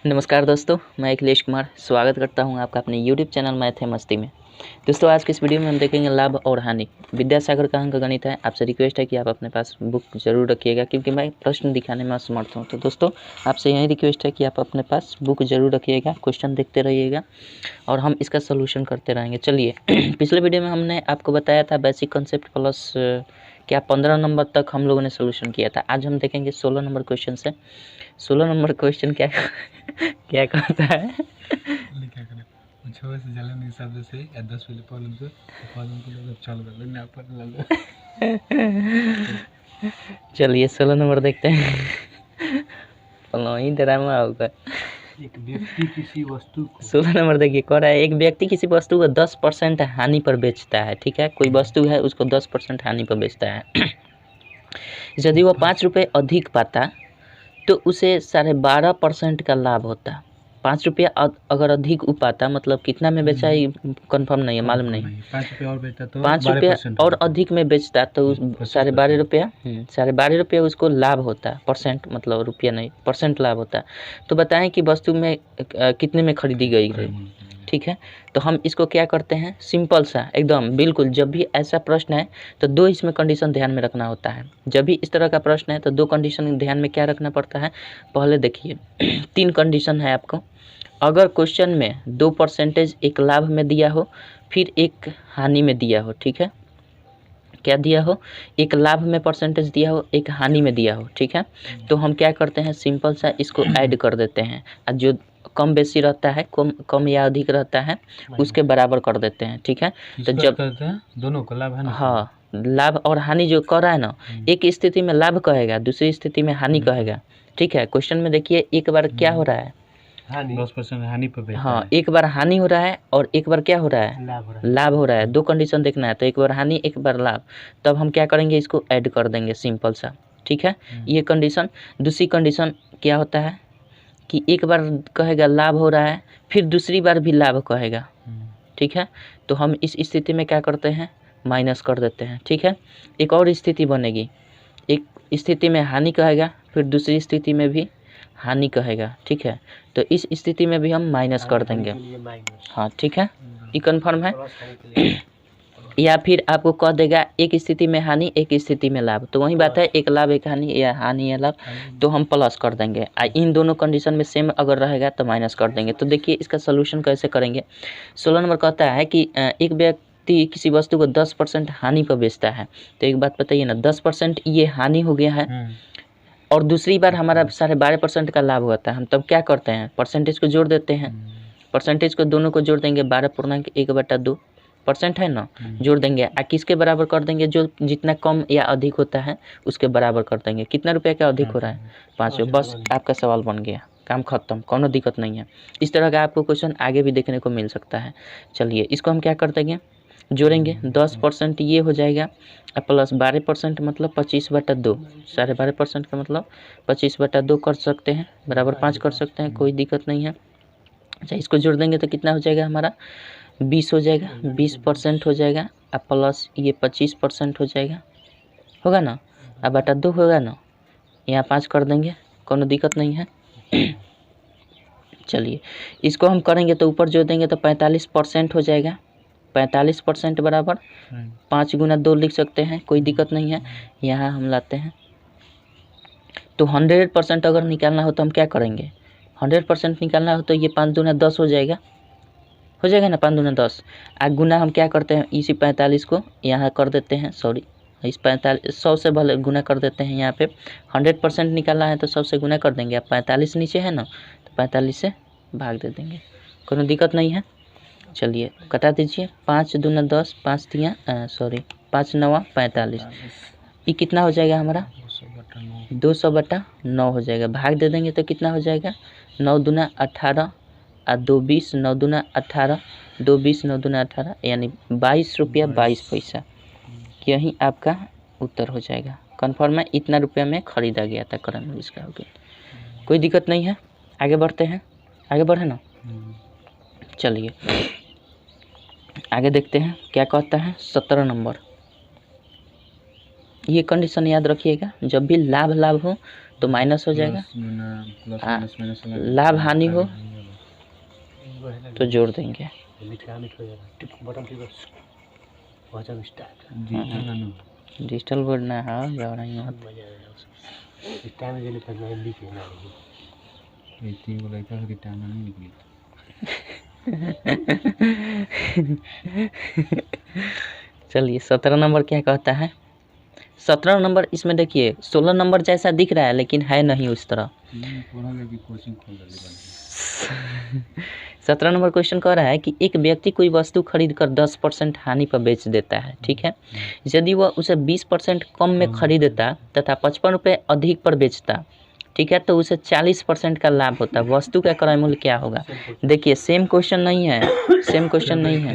नमस्कार दोस्तों, मैं अखिलेश कुमार स्वागत करता हूं आपका अपने YouTube चैनल मैथ है मस्ती में। दोस्तों, आज के इस वीडियो में हम देखेंगे लाभ और हानि। विद्यासागर का अंक गणित है। आपसे रिक्वेस्ट है कि आप अपने पास बुक जरूर रखिएगा, क्योंकि मैं प्रश्न दिखाने में असमर्थ हूँ। तो दोस्तों, आपसे यही रिक्वेस्ट है कि आप अपने पास बुक जरूर रखिएगा, क्वेश्चन देखते रहिएगा और हम इसका सोल्यूशन करते रहेंगे। चलिए पिछले वीडियो में हमने आपको बताया था बेसिक कॉन्सेप्ट प्लस क्या 15 नंबर तक हम लोगों ने सोल्यूशन किया था। आज हम देखेंगे 16 नंबर क्वेश्चन से। 16 नंबर क्वेश्चन क्या क्या कहता है? चलिए 16 नंबर देखते हैं। ड्रामा होगा। एक व्यक्ति किसी वस्तु 16 नंबर देखिए, कह रहा है एक व्यक्ति किसी वस्तु को 10% हानि पर बेचता है। ठीक है, कोई वस्तु है उसको 10% हानि पर बेचता है। यदि वो 5 रुपये अधिक पाता तो उसे 12.5% का लाभ होता। 5 रुपया अगर अधिक पाता, मतलब कितना में बेचा ये कंफर्म नहीं है, मालूम नहीं। 5 रुपये और बेचता तो 5 रुपया और अधिक में बेचता तो 12.5 रुपया 12.5 रुपया उसको लाभ होता। परसेंट मतलब रुपया नहीं, परसेंट लाभ होता। तो बताएं कि वस्तु में कितने में खरीदी गई है। ठीक है, तो हम इसको क्या करते हैं, सिंपल सा एकदम बिल्कुल। जब भी ऐसा प्रश्न है तो दो इसमें कंडीशन ध्यान में रखना होता है। जब भी इस तरह का प्रश्न है तो दो कंडीशन ध्यान में क्या रखना पड़ता है। पहले देखिए 3 कंडीशन है आपको। अगर क्वेश्चन में 2% एक लाभ में दिया हो, फिर एक हानि में दिया हो। ठीक है, क्या दिया हो, एक लाभ में परसेंटेज दिया हो, एक हानि में दिया हो। ठीक है, तो हम क्या करते हैं, सिंपल सा इसको ऐड कर देते हैं और जो कम बेसी रहता है, कम या अधिक रहता है, उसके बराबर कर देते हैं। ठीक है, तो जब दोनों को लाभ है ना, हाँ, लाभ और हानि जो कर रहा है ना, एक स्थिति में लाभ कहेगा, दूसरी स्थिति में हानि कहेगा। ठीक है, क्वेश्चन में देखिए एक बार क्या हो रहा है, 10% हानि पर बेचता हाँ, है। एक बार हानि हो रहा है और एक बार क्या हो रहा है, लाभ हो रहा है। दो कंडीशन देखना है, तो एक बार हानि एक बार लाभ। तब हम क्या करेंगे, इसको ऐड कर देंगे, सिंपल सा। ठीक है, ये कंडीशन। दूसरी कंडीशन क्या होता है कि एक बार कहेगा लाभ हो रहा है, फिर दूसरी बार भी लाभ कहेगा। ठीक है, तो हम इस स्थिति में क्या करते हैं, माइनस कर देते हैं। ठीक है, एक और स्थिति बनेगी, एक स्थिति में हानि कहेगा, फिर दूसरी स्थिति में भी हानि कहेगा। ठीक है, तो इस स्थिति में भी हम माइनस कर देंगे। हाँ, ठीक है, ये कन्फर्म है। या फिर आपको कह देगा एक स्थिति में हानि एक स्थिति में लाभ, तो वही बात है, एक लाभ एक हानि या हानि या लाभ, तो हम प्लस कर देंगे। इन दोनों कंडीशन में सेम अगर रहेगा तो माइनस कर देंगे। तो देखिए इसका सोल्यूशन कैसे करेंगे। 16 नंबर कहता है कि एक व्यक्ति किसी वस्तु को 10% हानि पर बेचता है। तो एक बात बताइए ना, 10% ये हानि हो गया है और दूसरी बार हमारा 12.5% का लाभ हुआ था। हम तब क्या करते हैं, परसेंटेज को जोड़ देते हैं। परसेंटेज को दोनों को जोड़ देंगे, 12.1/2% है ना, जोड़ देंगे। किसके बराबर कर देंगे, जो जितना कम या अधिक होता है उसके बराबर कर देंगे। कितना रुपये का अधिक हो रहा है, 5 रुपये। बस आपका सवाल बन गया, काम खत्म, कोनो दिक्कत नहीं है। इस तरह का आपको क्वेश्चन आगे भी देखने को मिल सकता है। चलिए इसको हम क्या कर देंगे, जोड़ेंगे। 10% ये हो जाएगा प्लस 12% मतलब 25/2। 12.5% का मतलब 25/2 कर सकते हैं, बराबर 5 कर सकते हैं, कोई दिक्कत नहीं है। अच्छा, इसको जोड़ देंगे तो कितना हो जाएगा हमारा, 20 हो जाएगा। 20% हो जाएगा अब प्लस ये 25% हो जाएगा, होगा ना। अब बटा 2 होगा ना, यहाँ 5 कर देंगे, कोनो दिक्कत नहीं है। चलिए इसको हम करेंगे तो ऊपर जोड़ देंगे तो 45% हो जाएगा। 45% बराबर 5 गुना 2 लिख सकते हैं, कोई दिक्कत नहीं है। यहाँ हम लाते हैं तो 100% अगर निकालना हो तो हम क्या करेंगे, 100% निकालना हो तो ये 5 दूना 10 हो जाएगा, हो जाएगा ना, 5 दूना 10। गुना हम क्या करते हैं, इसी 45 को यहाँ कर देते हैं, सॉरी इस 45 100 से भले गुना कर देते हैं। यहाँ पे 100% निकालना है तो 100 से गुना कर देंगे। अब 45 नीचे है ना, तो 45 से भाग दे देंगे, कोनो दिक्कत नहीं है। चलिए कटा दीजिए, 5 दूना 10, 5 9 45। ये कितना हो जाएगा हमारा, 200/9 हो जाएगा। भाग दे देंगे तो कितना हो जाएगा, 9 दूना 18 और 2 20, 9 दूना 18, 2 20, 9 दूना 18, यानी 22 रुपया 22 पैसा। यही आपका उत्तर हो जाएगा। कन्फर्म है, इतना रुपया में ख़रीदा गया था, करंट इसका हो गया, कोई दिक्कत नहीं है। आगे बढ़ते हैं, आगे बढ़े ना। चलिए आगे देखते हैं क्या कहता है 17 नंबर। ये कंडीशन याद रखिएगा, जब भी लाभ हो तो माइनस हो जाएगा, लाभ हानि हो तो जोड़ देंगे। डिजिटल बोर्ड ना हाँ जरा ही मत चलिए 17 नंबर क्या कहता है। 17 नंबर इसमें देखिए 16 नंबर जैसा दिख रहा है लेकिन है नहीं उस तरह। 17 नंबर क्वेश्चन कह रहा है कि एक व्यक्ति कोई वस्तु खरीद कर 10% हानि पर बेच देता है, ठीक है। यदि वह उसे 20% कम में खरीदता तथा 55 रुपये अधिक पर बेचता, ठीक है, तो उसे 40% का लाभ होता। वस्तु का क्रय मूल्य क्या होगा। देखिए सेम क्वेश्चन नहीं है, सेम क्वेश्चन नहीं है।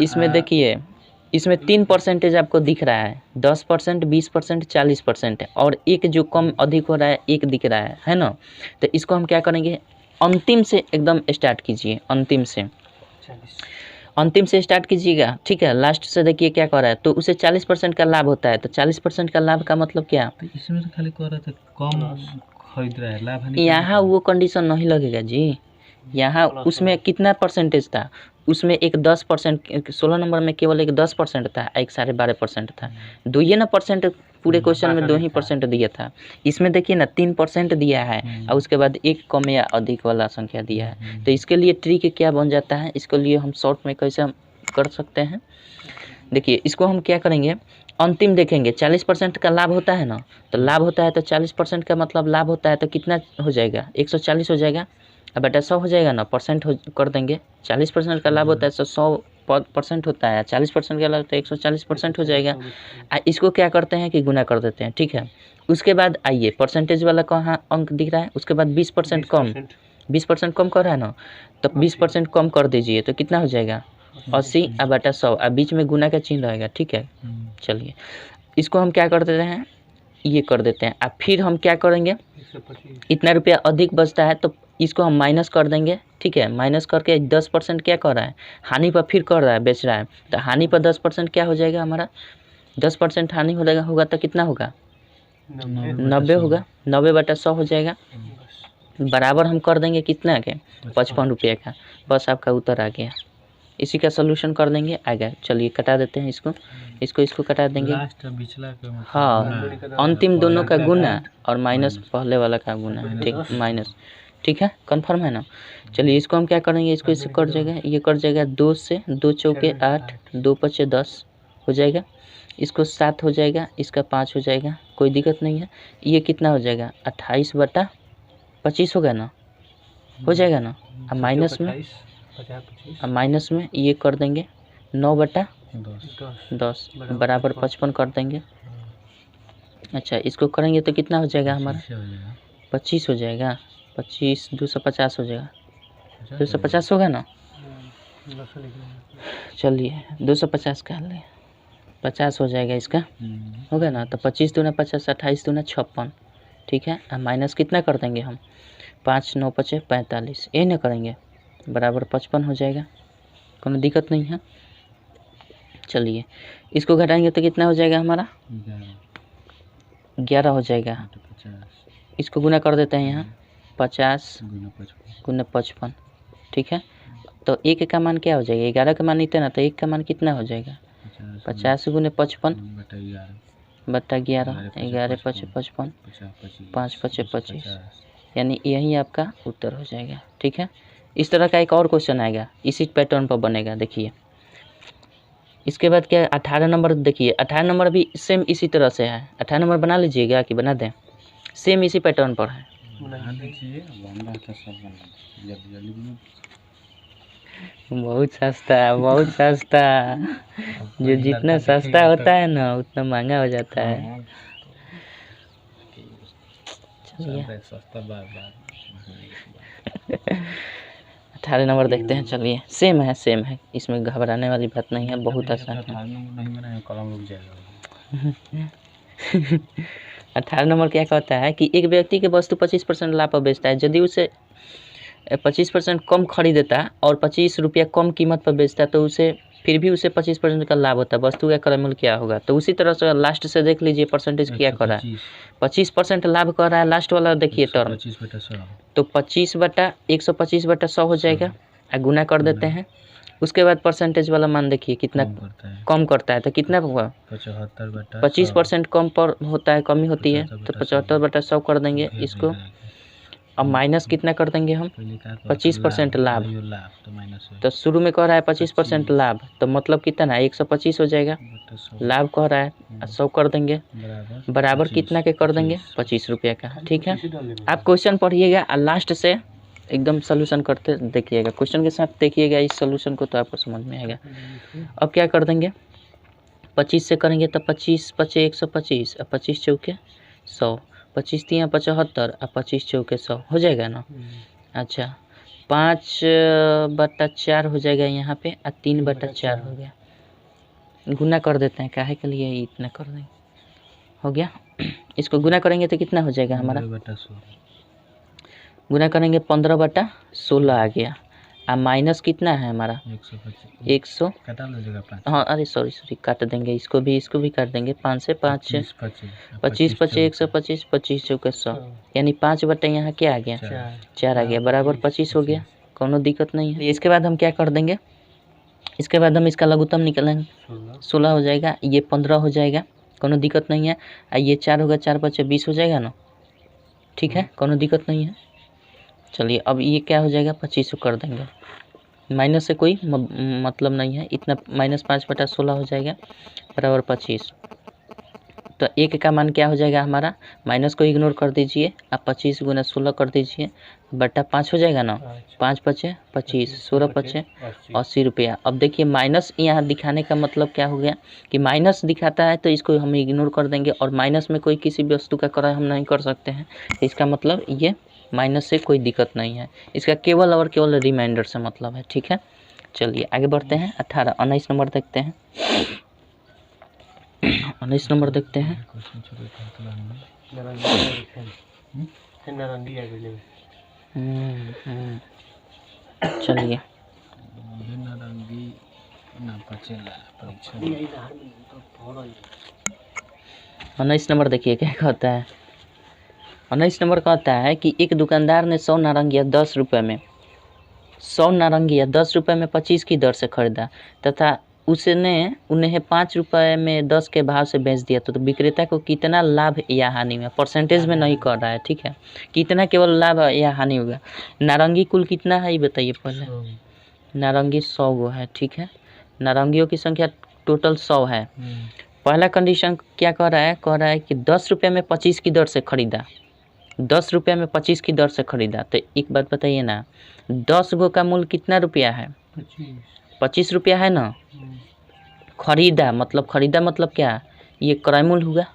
इसमें देखिए इसमें 3% आपको दिख रहा है, 10%, 20%, 40% है, और एक जो कम अधिक हो रहा है एक दिख रहा है ना। तो इसको हम क्या करेंगे, अंतिम से एकदम स्टार्ट कीजिए, अंतिम से स्टार्ट कीजिएगा, ठीक है। लास्ट से देखिए क्या कर रहा है, तो उसे 40% का लाभ होता है। तो 40% का लाभ का मतलब क्या, इसमें तो खाली कह रहा था कम खरीद रहा है, लाभ हानि। यहाँ वो कंडीशन नहीं लगेगा जी, यहाँ उसमें कितना परसेंटेज था, उसमें एक 10%, 16 नंबर में केवल एक 10% था, एक 12.5% था। दो ये ना परसेंट पूरे क्वेश्चन में 2% दिया था। इसमें देखिए ना 3% दिया है और उसके बाद एक कम या अधिक वाला संख्या दिया है। तो इसके लिए ट्रिक क्या बन जाता है, इसके लिए हम शॉर्ट में कैसे हम कर सकते हैं। देखिए इसको हम क्या करेंगे, अंतिम देखेंगे 40% का लाभ होता है ना, तो लाभ होता है तो 40% का मतलब लाभ होता है तो कितना हो जाएगा, 140 हो जाएगा। अब बेटा 100 हो जाएगा ना, परसेंट कर देंगे। 40% का लाभ होता है तो 100% होता है, 40% का लाभ तो 140% हो जाएगा। इसको क्या करते हैं कि गुना कर देते हैं, ठीक है। उसके बाद आइए परसेंटेज वाला कहाँ अंक दिख रहा है, उसके बाद 20% कम, 20% कम कर रहा है ना, तो 20% कम कर दीजिए तो कितना हो जाएगा 80 अब बेटा 100, अब बीच में गुना का चिन्ह रहेगा, ठीक है। चलिए इसको हम क्या कर देते हैं, ये कर देते हैं। अब फिर हम क्या करेंगे, इतना रुपया अधिक बचता है तो इसको हम माइनस कर देंगे, ठीक है। माइनस करके 10% क्या कर रहा है, हानि पर फिर कर रहा है, बेच रहा है। तो हानि पर 10% क्या हो जाएगा हमारा, 10% हानि होगा तो कितना होगा 90 होगा, 90/100 हो जाएगा। बराबर हम कर देंगे कितना के 55 रुपये का, बस आपका उत्तर आ गया। इसी का सोल्यूशन कर देंगे, आ गया। चलिए कटा देते हैं इसको कटा देंगे। हाँ अंतिम दोनों का गुना और माइनस पहले वाला का गुना, ठीक, माइनस, ठीक है, कंफर्म है ना। चलिए इसको हम क्या करेंगे, इसको इससे कट जाएगा, ये कट जाएगा 2 से, 2 चौके 8, 2 पचे 10 हो जाएगा। इसको 7 हो जाएगा, इसका 5 हो जाएगा, कोई दिक्कत नहीं है। ये कितना हो जाएगा 28/25 होगा ना, हो जाएगा ना। अब माइनस में ये कर देंगे 9/10 बराबर 55 कर देंगे। अच्छा इसको करेंगे तो कितना हो जाएगा हमारा 25 हो जाएगा, 25 250 हो जाएगा, 250 होगा ना। चलिए 250 कर ले, 50 हो जाएगा इसका, होगा ना। तो 25 दूना 50, 28 दूना 56, ठीक है। अब माइनस कितना कर देंगे हम, 5 9 पचे 45, ये ना करेंगे, बराबर 55 हो जाएगा, कोई दिक्कत नहीं है। चलिए इसको घटाएंगे तो कितना हो जाएगा हमारा 11 हो जाएगा। इसको गुना कर देते हैं यहाँ, 50 गुना 55, ठीक है। तो एक का मान क्या हो जाएगा, 11 का मान नहीं था ना, तो एक का मान कितना हो जाएगा 50 गुना 55 बटा 11, 11 पचे 55, 5 पचे 25, यानी यही आपका उत्तर हो जाएगा, ठीक है। इस तरह का एक और क्वेश्चन आएगा, इसी पैटर्न पर बनेगा, देखिए। इसके बाद क्या 18 नंबर, देखिए 18 नंबर भी सेम इसी तरह से है। 18 नंबर बना लीजिएगा कि बना दें, सेम इसी पैटर्न पर है। बहुत सस्ता, बहुत सस्ता, जो जितना सस्ता होता है ना उतना महंगा हो जाता है। चलिए 18 नंबर देखते हैं। चलिए सेम है, इसमें घबराने वाली बात नहीं है, बहुत आसान है। 18 नंबर क्या कहता है कि एक व्यक्ति के वस्तु 25% लाभ पर बेचता है। यदि उसे 25% कम खरीदता और 25 रुपया कम कीमत पर बेचता तो उसे फिर भी उसे 25% का लाभ होता है, वस्तु का क्रय मूल्य क्या होगा। तो उसी तरह से लास्ट से देख लीजिए परसेंटेज क्या कर रहा है, 25% लाभ कर रहा है लास्ट वाला, देखिए टर्म। 25/100 तो 25/125/100 हो जाएगा, गुना कर देते हैं। उसके बाद परसेंटेज वाला मान देखिए कितना कम करता है, तो कितना होगा 25% कम पर होता है, कमी होती है, तो 75/100 कर देंगे इसको। अब माइनस कितना कर देंगे हम 25% लाभ, तो शुरू में कह रहा है 25% लाभ, तो मतलब कितना 125 हो जाएगा, लाभ कह रहा है 100 कर देंगे, बराबर कितना के कर देंगे 25 रुपये का। ठीक है, आप क्वेश्चन पढ़िएगा और लास्ट से एकदम सोल्यूशन करते देखिएगा, क्वेश्चन के साथ देखिएगा इस सोल्यूशन को, तो आपको समझ में आएगा। अब क्या कर देंगे 25 से करेंगे तो 25 पचे 125 और 25 चौके 100, 25 तिया 75 और 25 चौके 100 हो जाएगा ना। अच्छा 5/4 हो जाएगा यहाँ पे, और 3/4 हो गया, गुना कर देते हैं, काहे के लिए इतना कर देंगे, हो गया। इसको गुना करेंगे तो कितना हो जाएगा हमारा, गुना करेंगे 15/16 आ गया, और माइनस कितना है हमारा 100, हाँ अरे सॉरी काट देंगे, इसको भी काट देंगे, 5 से 5 25 पचे 125, 25 चौके 100, यानी 5 यहाँ क्या आ गया 4 आ गया, बराबर 25 हो गया, कोनो दिक्कत नहीं है। इसके बाद हम क्या कर देंगे, इसके बाद हम इसका लघुत्तम निकालेंगे, 16 हो जाएगा, ये 15 हो जाएगा, कोनो दिक्कत नहीं है, और ये 4 होगा, 4 पचे 20 हो जाएगा ना। ठीक है, कोनो दिक्कत नहीं है। चलिए अब ये क्या हो जाएगा 25 कर देंगे, माइनस से कोई मतलब नहीं है, इतना -5/16 हो जाएगा, बराबर 25। तो एक का मान क्या हो जाएगा हमारा, माइनस को इग्नोर कर दीजिए, आप 25 गुना 16 कर दीजिए, बटा 5 हो जाएगा ना, 5 पचे 25, 16 पचे 80 रुपया। अब देखिए माइनस यहाँ दिखाने का मतलब क्या हो गया कि माइनस दिखाता है तो इसको हम इग्नोर कर देंगे, और माइनस में कोई किसी भी वस्तु का क्रय हम नहीं कर सकते हैं, इसका मतलब ये माइनस से कोई दिक्कत नहीं है, इसका केवल और केवल रिमाइंडर से मतलब है। ठीक है, चलिए आगे बढ़ते हैं। 19 नंबर देखते हैं, 19 नंबर देखते हैं। चलिए 19 नंबर देखिए क्या कहता है। 19 नंबर कहता है कि एक दुकानदार ने 100 नारंगिया 10 रुपये में 100 नारंगिया 10 रुपये में 25 की दर से खरीदा तथा उसने उन्हें 5 रुपये में 10 के भाव से बेच दिया, तो विक्रेता को कितना लाभ या हानि में, परसेंटेज में नहीं कर रहा है। ठीक है, कितना केवल लाभ या हानि होगा। नारंगी कुल कितना है ये बताइए पहले। नारंगी 100 गो है। ठीक है, नारंगियों की संख्या टोटल 100 है। पहला कंडीशन क्या कह रहा है कि 10 रुपये में 25 की दर से खरीदा, 10 रुपये में 25 की दर से खरीदा। तो एक बात बताइए ना, 10 गो का मूल्य कितना रुपया है 25 रुपया है ना। खरीदा मतलब क्या, ये क्रय मूल्य हुआ,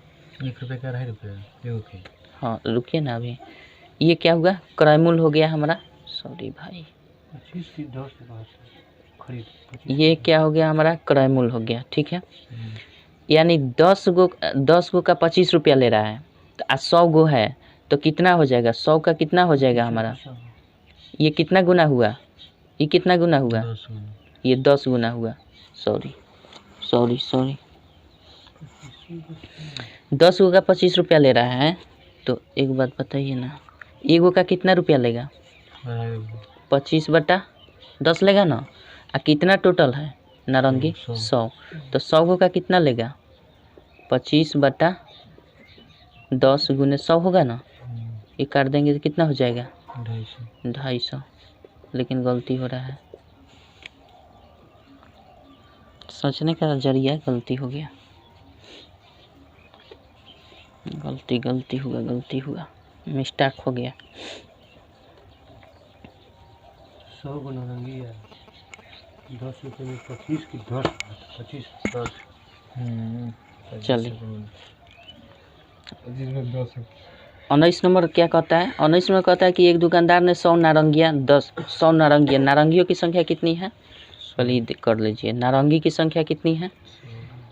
1 रुपये का 2.5 रुपये। हाँ रुकिए ना, अभी ये क्या हुआ क्रय मूल्य हो गया हमारा, सॉरी भाई, 25 की 10 खरीद, ये क्या हो गया हमारा क्रय मूल्य हो गया। ठीक है, यानी 10 गो का 25 रुपया ले रहा है, तो 100 गो है तो कितना हो जाएगा, 100 का कितना हो जाएगा हमारा, ये कितना गुना हुआ, ये कितना गुना हुआ, ये 10 गुना हुआ। सॉरी 10 गो का 25 रुपया ले रहा है, तो एक बात बताइए ना, एगो का कितना रुपया लेगा 25/10 लेगा ना। और कितना टोटल है नारंगी 100, तो 100 गो का कितना लेगा 25/10 गुने 100 होगा ना, ये काट देंगे तो कितना हो जाएगा 250। लेकिन गलती हो रहा है, सोचने का जरिया गलती हो गया, गलती हुआ मिस्टेक हो गया। 100 गो नारंगी है, 10 रुपये में 25 की 10, 25 10। चलिए 19 नंबर क्या कहता है, 19 नंबर कहता है कि एक दुकानदार ने 100 नारंगियाँ, नारंगियों की संख्या कितनी है, पहले कर लीजिए, नारंगी की संख्या कितनी है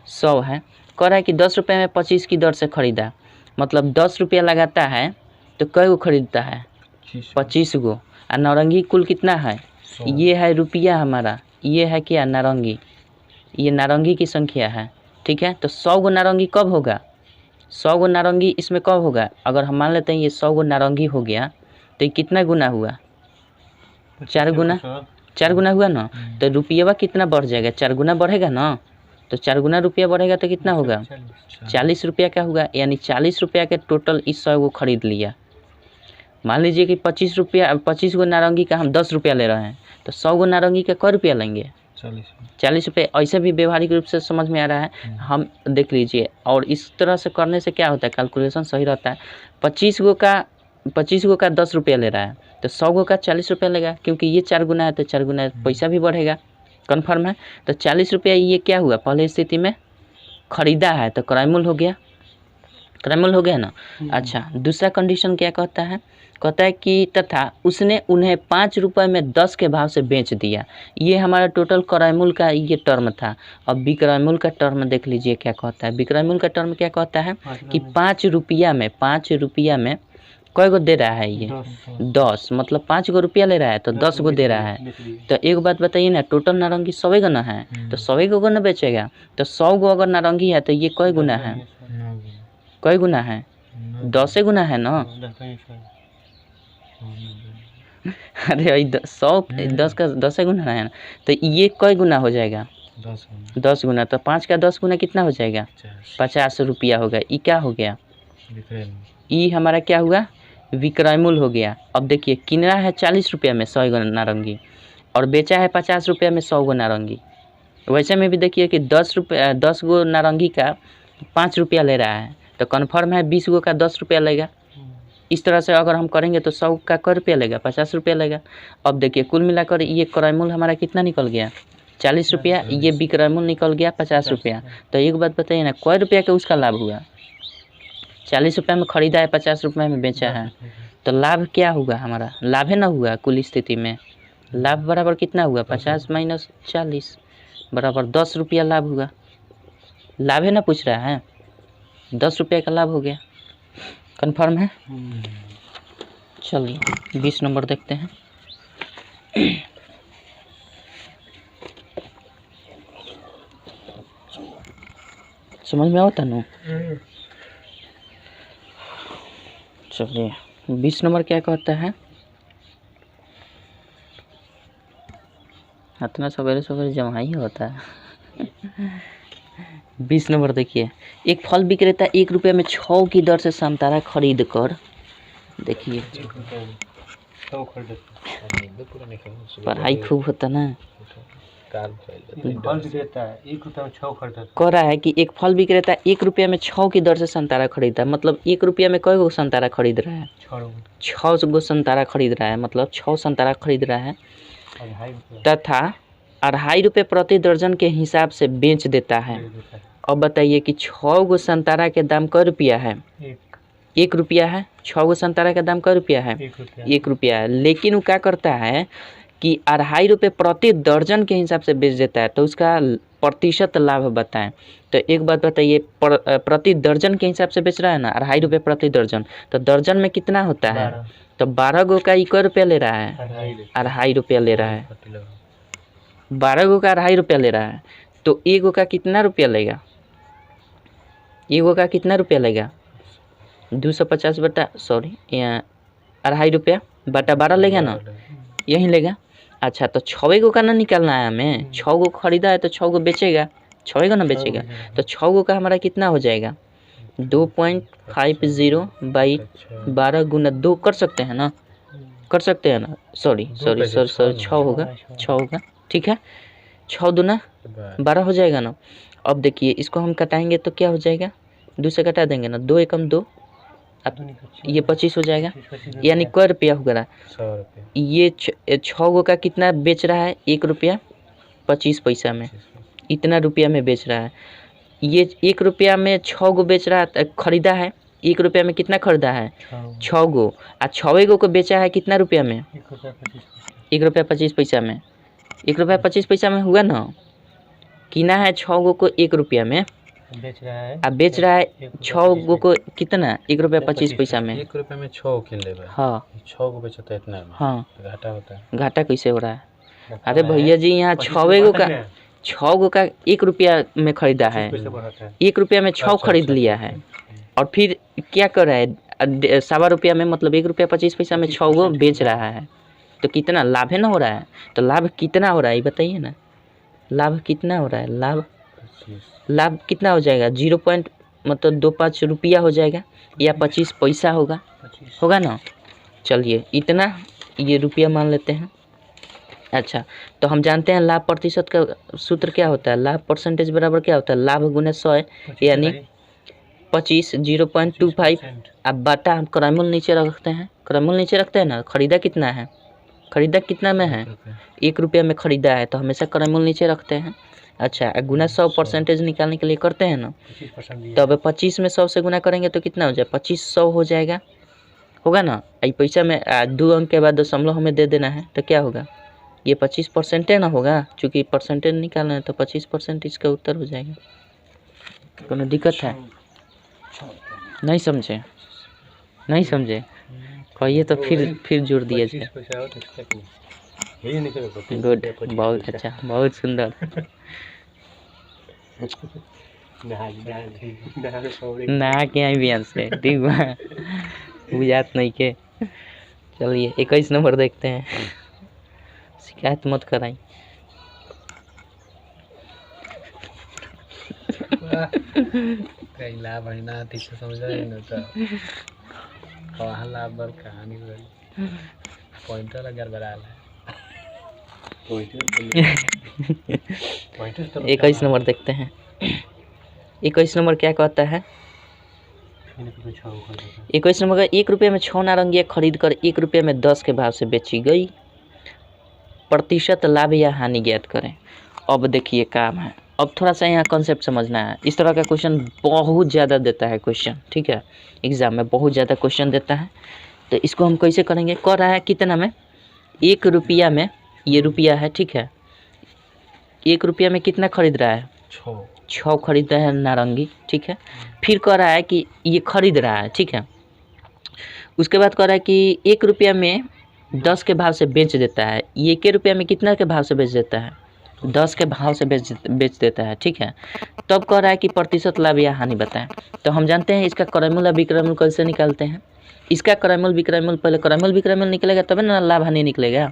100 है। कह रहा है कि 10 रुपये में 25 की दर से खरीदा, मतलब 10 रुपया लगाता है तो कई गो खरीदता है 25 गो। और नारंगी कुल कितना है, ये है रुपया हमारा, ये है क्या नारंगी, ये नारंगी की संख्या है, ठीक है। तो 100 गो नारंगी कब होगा, 100 गो नारंगी इसमें कब होगा, अगर हम मान लेते हैं ये 100 गो नारंगी हो गया तो ये कितना गुना हुआ, 4 गुना, 4 गुना हुआ ना। तो रुपया कितना बढ़ जाएगा, 4 गुना बढ़ेगा ना। तो 4 गुना रुपया बढ़ेगा तो कितना होगा, 40 रुपया का होगा। यानी 40 रुपया के टोटल इस 100 को खरीद लिया। मान लीजिए कि 25 गो नारंगी का हम 10 रुपया ले रहे हैं, तो 100 गो नारंगी का कै रुपया लेंगे, 40 रुपये। ऐसे भी व्यवहारिक रूप से समझ में आ रहा है, हम देख लीजिए। और इस तरह से करने से क्या होता है, कैलकुलेशन सही रहता है। 25 गो का 10 रुपया ले रहा है तो 100 गो का 40 रुपया लेगा, क्योंकि ये 4 गुना है तो 4 गुना पैसा भी बढ़ेगा, कन्फर्म है। तो 40 रुपया ये क्या हुआ, पहले स्थिति में खरीदा है तो क्रय मूल्य हो गया, क्रय मूल्य हो गया ना। अच्छा, दूसरा कंडीशन क्या कहता है, कहता है कि तथा उसने उन्हें 5 रुपये में 10 के भाव से बेच दिया। ये हमारा टोटल क्रय मूल्य का ये टर्म था। अब विक्रय मूल्य का टर्म देख लीजिए क्या कहता है। विक्रय मूल्य का टर्म क्या कहता है कि 5 रुपया में कई गो दे रहा है, ये 10, मतलब 5 गो रुपया ले रहा है तो 10 गो दे रहा है। तो एक बात बताइए ना, टोटल नारंगी 100 गो ना है, तो 100 गो ना बेचेगा। तो 100 गो अगर नारंगी है तो ये कई गुना है, कई गुना है, 10 गुना है ना। अरे 100 10 का 10 गुना है ना, तो ये कई गुना हो जाएगा, 10 गुना। तो 5 का 10 गुना कितना हो जाएगा, 50 रुपया होगा। ये क्या हो गया, ये हमारा क्या हुआ, विक्रय मूल्य हो गया। अब देखिए किना है 40 रुपया में 100 गो नारंगी और बेचा है 50 रुपया में 100 गो नारंगी। वैसे में भी देखिए कि 10 गो नारंगी का 5 रुपया ले रहा है, तो कन्फर्म है 20 गो का 10 रुपया लेगा। इस तरह से अगर हम करेंगे तो 100 का कै रुपया लेगा, 50 रुपया लेगा। अब देखिए कुल मिलाकर ये क्रय मूल्य हमारा कितना निकल गया, 40 रुपया, ये विक्रय मूल्य निकल गया 50 रुपया। तो एक बात बताइए ना, कै रुपया का उसका लाभ हुआ, 40 रुपये में खरीदा है, 50 रुपये में बेचा है, तो लाभ क्या होगा हमारा, लाभ है ना हुआ। कुल स्थिति में लाभ बराबर कितना हुआ, 50 माइनस 40 बराबर 10 रुपया लाभ हुआ। लाभ है ना पूछ रहा है, 10 रुपये का लाभ हो गया, कन्फर्म है। चलिए 20 नंबर देखते हैं। समझ में आता ना। चलिए 20 नंबर क्या कहता है, इतना सवेरे सवेरे जमा ही होता है। 20 नंबर देखिए, एक फल विक्रेता 1 रुपये में 6 की दर से संतरा खरीद कर, देखिए पढ़ाई खूब होता ना। फल विक्रेता 1 रुपये में 6 खरीदा, कह रहा है कि एक फल विक्रेता 1 रुपये में 6 की दर से संतरा खरीदा, मतलब 1 रुपया में कई गो संतरा खरीद रहा है, 6 गो संतरा खरीद रहा है, मतलब 6 संतरा खरीद रहा है, तथा 2.5 रुपये प्रति दर्जन के हिसाब से बेच देता है। अब बताइए कि 6 गो संतरा के दाम कै रुपया है, 1 रुपया है। 6 गो संतरा का दाम कै रुपया है, 1 रुपया है। लेकिन वो क्या करता है कि 2.5 रुपये प्रति दर्जन के हिसाब से बेच देता है, तो उसका प्रतिशत लाभ बताएं। तो एक बात बताइए, प्रति दर्जन के हिसाब से बेच रहा है ना, 2.5 रुपये प्रति दर्जन, तो दर्जन में कितना होता है, तो 12 गो का कै रुपया ले रहा है, 2.5 रुपया ले रहा है। 12 गो का 2.5 रुपया ले रहा है, तो 1 गो का कितना रुपया लेगा, 1 गो का कितना रुपया लेगा, 250 बटा 2.5 रुपया बटा 12 लेगा ना, यही लेगा। अच्छा, तो 6 गो का ना निकालना है हमें, 6 गो खरीदा है तो 6 गो बेचेगा, 6 गो ना बेचेगा, तो 6 गो का हमारा कितना हो जाएगा, 2.50 बाई 12 गुना 2 कर सकते हैं ना, कर सकते हैं ना, सॉरी 6 होगा, 6 होगा, ठीक है। 6 दूना 12 हो जाएगा ना। अब देखिए इसको हम कटाएंगे तो क्या हो जाएगा, 2 से कटा देंगे ना, 2 एकम 2, अब ये 25 हो जाएगा। यानी कै रुपया होगा, 100 रुपये। ये 6 गो का कितना बेच रहा है, 1 रुपया 25 पैसा में, इतना रुपया में बेच रहा है। ये 1 रुपया में 6 गो बेच रहा है, खरीदा है 1 रुपया में, कितना खरीदा है 6 गो, और 6 गो को बेचा है कितना रुपया में, 1 रुपया 25 पैसा में, 1 रुपया 25 पैसा में हुआ ना। किना है 6 गो को 1 रुपया में, बेच रहा है, अब बेच रहा है 6 गो को कितना, 1 रुपया 25 पैसा में, 1 रुपये में 6 किन लेगा, हाँ 6 को बेचता है इतना में, हाँ, घाटा होता है। घाटा कैसे हो रहा है, अरे भैया जी यहाँ 6 गो का 6 गो का 1 रुपया में खरीदा है, 1 रुपया में 6 खरीद लिया है, और फिर क्या कर रहा है 1.25 रुपया में, मतलब 1 रुपया 25 पैसा में 6 गो बेच रहा है, तो कितना लाभ है ना हो रहा है। तो लाभ कितना हो रहा है ये बताइए ना, लाभ कितना हो रहा है, लाभ कितना हो जाएगा, 0.25 रुपया हो जाएगा या 25 पैसा होगा ना। चलिए इतना ये रुपया मान लेते हैं। अच्छा, तो हम जानते हैं लाभ प्रतिशत का सूत्र क्या होता है, लाभ परसेंटेज बराबर क्या होता है, लाभ गुना 100 यानी 25 0.25। अब बटा हम क्रयमूल्य नीचे रखते हैं, क्रयमूल्य नीचे रखते हैं ना, खरीदा कितना है, खरीदा कितना में है 1 रुपया में खरीदा है, तो हमेशा क्रयमूल्य नीचे रखते हैं। अच्छा, गुना 100 परसेंटेज निकालने के लिए करते हैं ना, तो अब 25 में 100 से गुना करेंगे तो कितना हो जाए 2500 हो जाएगा, होगा ना। ये पैसा में 2 अंक के बाद दशमलव हमें दे देना है, तो क्या होगा ये 25% ना होगा, चूँकि परसेंटेज निकालना है तो 25% इसका उत्तर हो जाएगा। कोनो दिक्कत है, नहीं समझे, नहीं समझे कहिए तो फिर जोड़ दिया जाए। गुड, बहुत अच्छा, बहुत सुंदर। नहा के आई बयान से, ठीक बा, बुझात नहीं के। चलिए 21 नंबर देखते हैं, शिकायत मत कराई। लाभ है ना, ठीक से समझ रहे ना, तो कहाँ लाभ बर कहानी बड़ी पॉइंटर अगर बड़ा है 21 नंबर देखते हैं। 21 नंबर क्या कहता है, 21 नंबर का 1 रुपये में 6 नारंगियाँ खरीद कर 1 रुपये में 10 के भाव से बेची गई, प्रतिशत लाभ या हानि ज्ञात करें। अब देखिए काम है, अब थोड़ा सा यहाँ कॉन्सेप्ट समझना है। इस तरह का क्वेश्चन बहुत ज़्यादा देता है क्वेश्चन, ठीक है, एग्जाम में बहुत ज़्यादा क्वेश्चन देता है। तो इसको हम कैसे करेंगे, कर रहा है कितना में 1 रुपया में, ये रुपया है, ठीक है, 1 रुपया में कितना खरीद रहा है 6 खरीद रहा है नारंगी, ठीक है। फिर कह रहा है कि ये खरीद रहा है, ठीक है। उसके बाद कह रहा है कि 1 रुपया में 10 के भाव से बेच देता है, ये 1 रुपया में कितना के भाव से बेच देता है 10 के भाव से बेच देता है, ठीक है। तब कह रहा है कि प्रतिशत लाभ या हानि बताएं। तो हम जानते हैं इसका क्रयमूल्य विक्रयमूल्य कैसे निकालते हैं, इसका क्रयमूल्य विक्रयमूल्य पहले क्रयमूल्य विक्रयमूल्य निकलेगा तब ना लाभ हानि निकलेगा,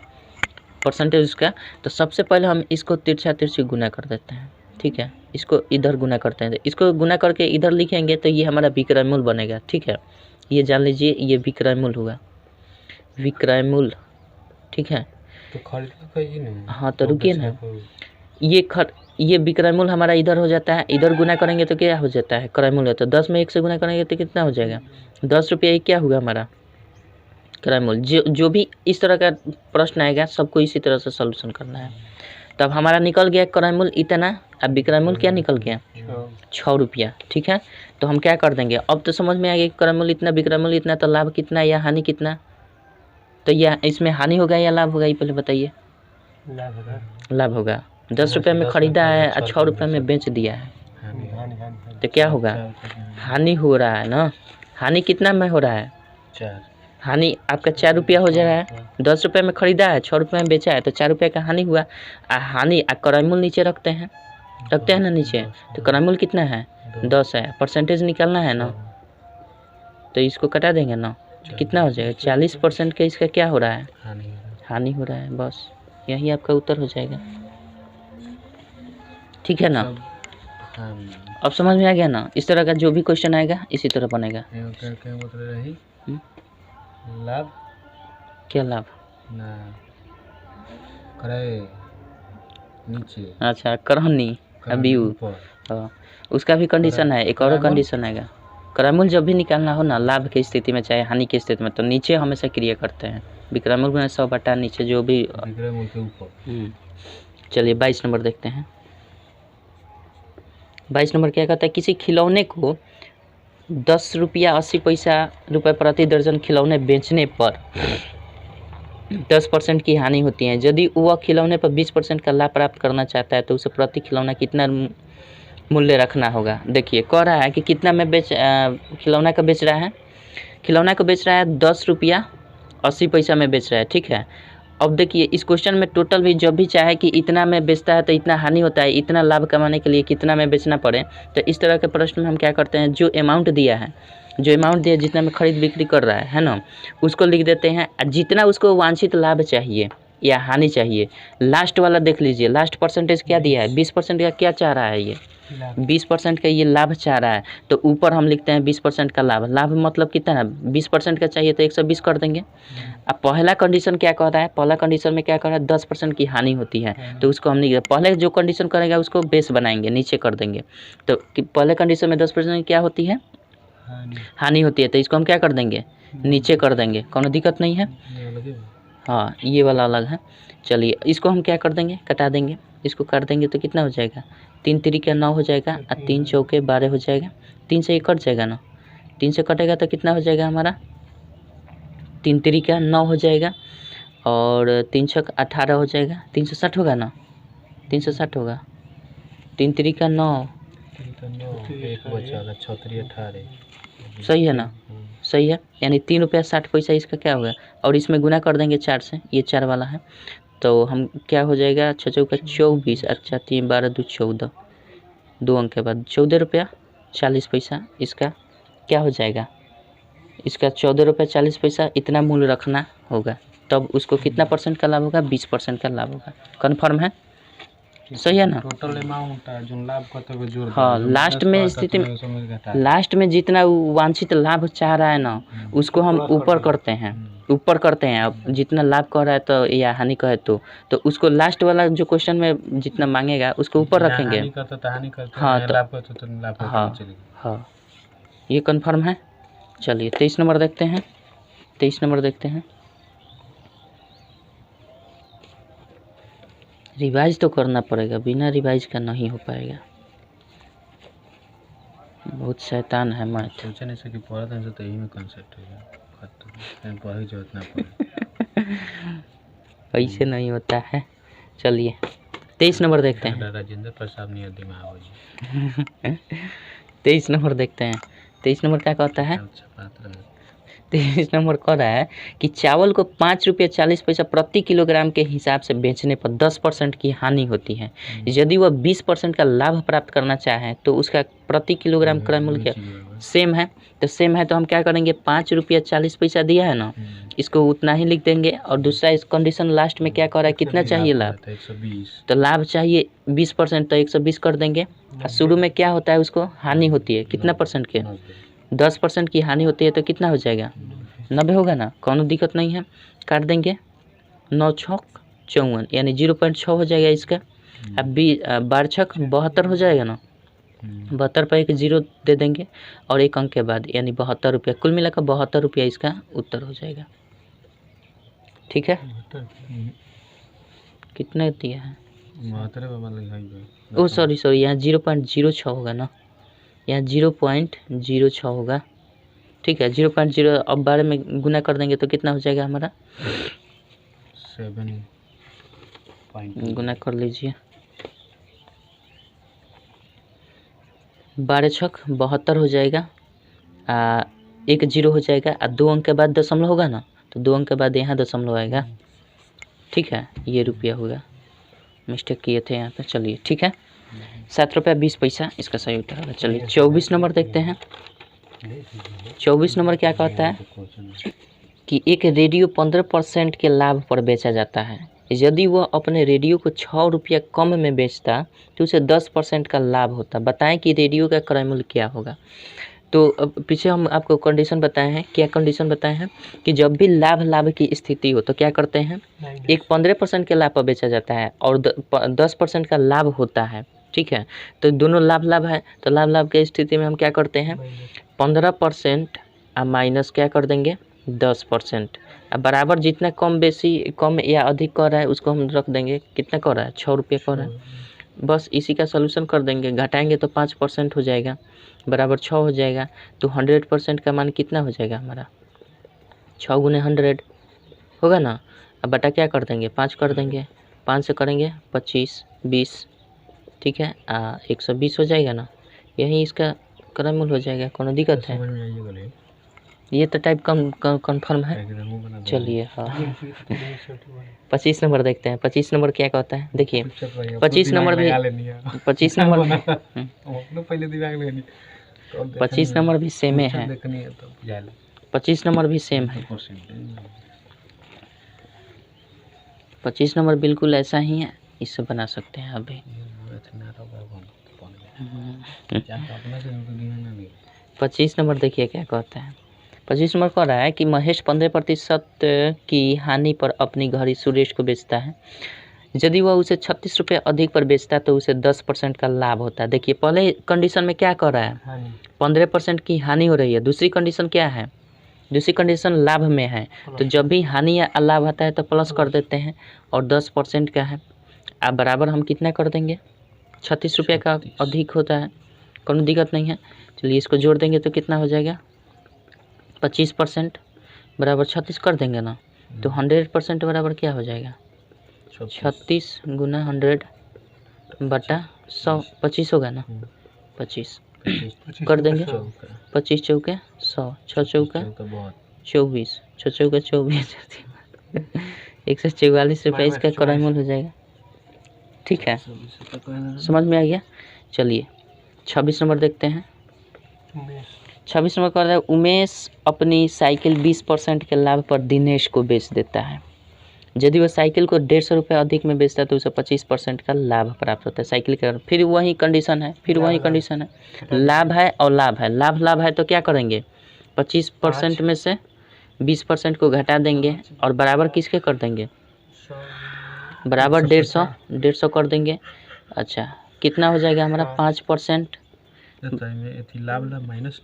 परसेंटेज उसका। तो सबसे पहले हम इसको तिरछा तिरछी गुना कर देते हैं, ठीक है, इसको इधर गुना करते हैं, इसको गुना करके इधर लिखेंगे तो ये हमारा विक्रयमूल्य बनेगा, ठीक है। ये जान लीजिए ये विक्रयमूल्य हुआ, विक्रयमूल्य, ठीक है। तो खरीद, हाँ तो रुकिए ना, ये विक्रयमूल्य हमारा इधर हो जाता है, इधर गुना करेंगे तो क्या हो जाता है क्रयमूल्य। तो 10 में 1 से गुना करेंगे तो कितना हो जाएगा 10 रुपया, क्या हुआ हमारा क्रयमूल्य। जो भी इस तरह का प्रश्न आएगा सबको इसी तरह से सॉल्यूशन करना है। तब हमारा निकल गया क्रयमूल्य इतना, अब विक्रयमूल्य क्या निकल गया 6 रुपया, ठीक है। तो हम क्या कर देंगे, अब तो समझ में आ गया क्रयमूल्य इतना विक्रयमूल्य इतना, तो लाभ कितना या हानि कितना। तो यह इसमें हानि होगा या लाभ होगा, ये पहले बताइए। लाभ होगा, 10 रुपये में खरीदा है और 6 रुपये में बेच दिया है, तो क्या होगा हानि हो रहा है ना। हानि कितना में हो रहा है 4, हानि आपका 4 रुपया हो जा रहा है, 10 रुपये में खरीदा है 6 रुपये में बेचा है, तो 4 रुपये का हानि हुआ। हानि क्रयमूल्य नीचे रखते हैं ना नीचे, तो क्रयमूल्य कितना है 10 है, परसेंटेज निकालना है ना, तो इसको कटा देंगे ना, तो कितना हो जाएगा 40% का इसका क्या हो रहा है हानि हो रहा है, बस यही आपका उत्तर हो जाएगा, ठीक है ना। अब समझ में आ गया ना, इस तरह का जो भी क्वेश्चन आएगा इसी तरह बनेगा। लाभ क्या लाभ ना क्रय नीचे, अच्छा करहनी अभी उसका भी कंडीशन है, एक और कंडीशन आएगा। क्रयमूल्य जब भी निकालना हो ना, लाभ की स्थिति में चाहे हानि की स्थिति में, तो नीचे हमेशा क्रिया करते हैं, विक्रयमूल्य में 100 बटा नीचे जो भी विक्रयमूल्य के ऊपर। चलिए 22 नंबर देखते हैं। 22 नंबर क्या कहता है, किसी खिलौने को 10 रुपया 80 पैसा रुपये प्रति दर्जन खिलौने बेचने पर 10% की हानि होती है। यदि वह खिलौने पर 20% का लाभ प्राप्त करना चाहता है तो उसे प्रति खिलौना कितना मूल्य रखना होगा। देखिए कह रहा है कि कितना में खिलौना का बेच रहा है, खिलौना को बेच रहा है 10 रुपया 80 पैसा में बेच रहा है, ठीक है। अब देखिए इस क्वेश्चन में टोटल भी जब भी चाहे कि इतना में बेचता है तो इतना हानि होता है, इतना लाभ कमाने के लिए कितना में बेचना पड़े, तो इस तरह के प्रश्न में हम क्या करते हैं, जो अमाउंट दिया है, जितना में खरीद बिक्री कर रहा है ना, उसको लिख देते हैं। जितना उसको वांछित लाभ चाहिए या हानि चाहिए, लास्ट वाला देख लीजिए, लास्ट परसेंटेज क्या दिया है, 20% का क्या चाह रहा है, ये 20% का ये लाभ चाह रहा है, तो ऊपर हम लिखते हैं 20% का लाभ। लाभ मतलब कितना है, 20% का चाहिए तो 120 कर देंगे। अब पहला कंडीशन क्या कह रहा है, पहला कंडीशन में क्या कह रहा है, 10% की हानि होती है, तो उसको हम नहीं, पहले जो कंडीशन करेगा उसको बेस बनाएंगे, नीचे कर देंगे। तो पहले कंडीशन में 10% क्या होती है, हानि होती है, तो इसको हम क्या कर देंगे, नीचे कर देंगे, कोनो दिक्कत नहीं है। हाँ, ये वाला अलग है। चलिए इसको हम क्या कर देंगे, कटा देंगे, इसको काट देंगे तो कितना हो जाएगा, 3 तिरिका 9 हो जाएगा और 3 चौके 12 हो जाएगा। 3 से ये कट जाएगा ना, 3 से कटेगा तो कितना हो जाएगा हमारा, 3 तिरिका 9 हो जाएगा और 3 छक 18 हो जाएगा। 360 होगा ना, 360 होगा, 3 तिरिका 9, सही है ना, सही है। यानी 3 रुपया 60 पैसा इसका क्या होगा, और इसमें गुना कर देंगे 4 से, ये 4 वाला है, तो हम क्या हो जाएगा, 6 चौका 24, अच्छा 3 12 2 14, 2 अंक के बाद 14 रुपया 40 पैसा इसका क्या हो जाएगा, इसका 14 रुपया 40 पैसा इतना मूल्य रखना होगा, तब उसको कितना परसेंट का लाभ होगा, 20% का लाभ होगा। कन्फर्म है, सही है ना। टोटल अमाउंट है जो लाभ करते हुए जोड़, हाँ, लास्ट में स्थिति में, लास्ट में जितना वांछित लाभ चाह रहा है ना, उसको हम ऊपर करते हैं, ऊपर करते हैं। अब जितना लाभ कह रहा है तो या हानि कहे तो उसको लास्ट वाला जो क्वेश्चन में जितना मांगेगा उसको ऊपर रखेंगे। हाँ तो हाँ, ये कन्फर्म है। चलिए 23 नंबर देखते हैं, 23 नंबर देखते हैं। रिवाइज तो करना पड़ेगा, बिना रिवाइज का नहीं हो पाएगा, बहुत शैतान है मैथ। सोचने से कि पढ़ा था तो यही में कंसेप्ट हो गया, पढ़ी जो इतना पढ़े ऐसे नहीं होता है। चलिए 23 नंबर देखते हैं, राजेंद्र प्रसाद नहीं दिमाग 23 नंबर देखते हैं। 23 नंबर क्या कहता है, 23 नंबर कह रहा है कि चावल को 5 रुपया 40 पैसा प्रति किलोग्राम के हिसाब से बेचने पर 10% की हानि होती है। यदि वह 20% का लाभ प्राप्त करना चाहे तो उसका प्रति किलोग्राम क्रय मूल्य सेम है, तो सेम है तो हम क्या करेंगे, 5 रुपया 40 पैसा दिया है ना, इसको उतना ही लिख देंगे। और दूसरा इस कंडीशन लास्ट में क्या कह रहा है, कितना चाहिए लाभ, तो लाभ चाहिए 20%, तो 120 कर देंगे। और शुरू में क्या होता है, उसको हानि होती है कितना परसेंट के, 10% की हानि होती है, तो कितना हो जाएगा, 90 होगा ना, कोनो दिक्कत नहीं है। काट देंगे, 9 छक 54 यानी 0.6 हो जाएगा इसका। अब 12 छक 72 हो जाएगा ना, 72 पर एक 0 दे देंगे और एक अंक के बाद यानी 72 रुपया, कुल मिलाकर 72 रुपया इसका उत्तर हो जाएगा। ठीक है, कितने दिया है, ओ सॉरी यहाँ 0.06 होगा ना, यहाँ 0.06 होगा। ठीक है, 0.0 अब 12 में गुना कर देंगे तो कितना हो जाएगा हमारा, 7 गुना कर लीजिए, 12 छक 72 हो जाएगा, एक 0 हो जाएगा और 2 अंक के बाद दशमलव होगा ना, तो 2 अंक के बाद यहाँ दशमलव आएगा। ठीक है, ये रुपया होगा, मिस्टेक किए थे यहाँ पे। चलिए ठीक है, 7 रुपया 20 पैसा इसका सही उत्तर होगा। चलिए 24 नंबर देखते हैं। 24 नंबर क्या कहता है कि एक रेडियो 15% के लाभ पर बेचा जाता है। यदि वह अपने रेडियो को 6 रुपया कम में बेचता तो उसे 10% का लाभ होता। बताएं कि रेडियो का क्रय मूल्य क्या होगा। तो पीछे हम आपको कंडीशन बताए हैं, क्या कंडीशन बताए हैं कि जब भी लाभ की स्थिति हो तो क्या करते हैं, एक 15% के लाभ पर बेचा जाता है और 10% का लाभ होता है। ठीक है, तो दोनों लाभ है, तो लाभ की स्थिति में हम क्या करते हैं, 15% माइनस क्या कर देंगे 10%, अब बराबर जितना कम या अधिक कर रहा है उसको हम रख देंगे, कितना कर रहा है 6 रुपये कर रहा है, बस इसी का सलूशन कर देंगे। घटाएंगे तो 5% हो जाएगा, बराबर 6 हो जाएगा, तो 100% का मान कितना हो जाएगा हमारा, 6 गुने 100 होगा ना। अब बटा क्या कर देंगे 5 कर देंगे, 5 से करेंगे 25 20, ठीक है 120 हो जाएगा ना, यही इसका क्रय मूल्य हो जाएगा। कोनो दिक्कत है, ये तो टाइप कंफर्म है। चलिए हाँ 25 नंबर देखते हैं। 25 नंबर क्या कहता है, देखिए 25 नंबर भी 25 नंबर 25 नंबर भी सेम है। 25 नंबर भी सेम है। 25 नंबर बिल्कुल ऐसा ही है, इससे बना सकते हैं अभी। 25 नंबर देखिए क्या कहता है। 25 नंबर कह रहा है कि महेश 15% की हानि पर अपनी घड़ी सुरेश को बेचता है। यदि वह उसे 36 रुपये अधिक पर बेचता है तो उसे 10% का लाभ होता है। देखिए पहले कंडीशन में क्या कर रहा है, 15% की हानि हो रही है। दूसरी कंडीशन क्या है, दूसरी कंडीशन लाभ में है। तो जब भी हानि या लाभ आता है तो प्लस कर देते हैं, और 10% का है। अब बराबर हम कितना कर देंगे, 36 रुपये का अधिक होता है, कोई दिक्कत नहीं है। चलिए इसको जोड़ देंगे तो कितना हो जाएगा, 25% बराबर 36 कर देंगे ना, तो 100% बराबर क्या हो जाएगा, 36 गुना 100 बटा 100, 25 होगा ना, 25 कर देंगे। 25 चौके 100, 6 चौका 24, 6 चौका 24 144 रुपये इसका क्रयमूल्य हो जाएगा। ठीक है, समझ में आ गया। चलिए 26 नंबर देखते हैं। 26 नंबर कह रहा है उमेश अपनी साइकिल 20% के लाभ पर दिनेश को बेच देता है। यदि वह साइकिल को 150 रुपये अधिक में बेचता है तो उसे 25% का लाभ प्राप्त होता है। साइकिल का फिर वही कंडीशन है, लाभ है और लाभ है। लाभ है तो क्या करेंगे, 25% में से 20% को घटा देंगे और बराबर किसके कर देंगे, बराबर 150 कर देंगे। अच्छा कितना हो जाएगा हमारा, 5%। लाभ माइनस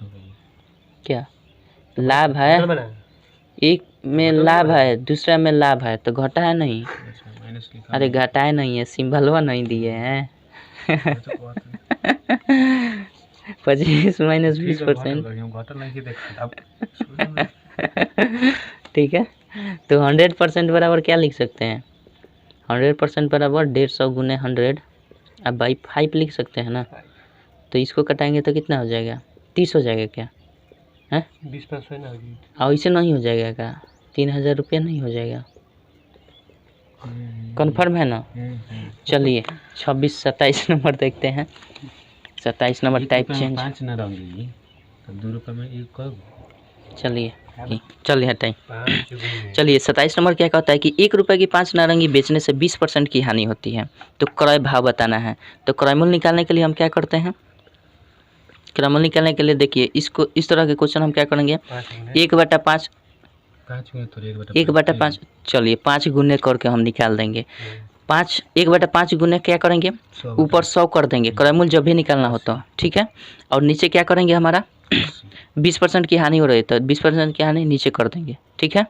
क्या लाभ है, एक में लाभ है दूसरा में लाभ है तो घटा है नहीं, अरे घटाए नहीं है, सिंबलवा नहीं दिए हैं 25 माइनस 20%। ठीक है, तो 100% बराबर क्या लिख सकते हैं, 100% बराबर 150 गुने 100 अब बाई 5 लिख सकते हैं ना। तो इसको कटाएंगे तो कितना हो जाएगा, 30 हो जाएगा क्या है, 20%। और इसे नहीं हो जाएगा क्या, 3000 रुपया नहीं हो जाएगा, कन्फर्म है ना। चलिए 27 नंबर देखते हैं। 27 नंबर टाइप चेंज, 5 ना रहेंगे तो 2 रुपये में एक, चलिए हटाइए। चलिए 27 नंबर क्या कहता है कि 1 रुपये की 5 नारंगी बेचने से 20% की हानि होती है, तो क्रय भाव बताना है। तो क्रयमूल्य निकालने के लिए हम क्या करते हैं, क्रयमूल्य निकालने के लिए देखिए इसको इस तरह के क्वेश्चन हम क्या करेंगे, 1/5 1/5, चलिए 5 गुने करके हम निकाल देंगे। 1/5 गुने क्या करेंगे, ऊपर 100 कर देंगे, क्रयमूल्य जब भी निकालना हो तो, ठीक है। और नीचे क्या करेंगे, हमारा 20% की हानि हो रही है तो 20% की हानि नीचे कर देंगे, ठीक है।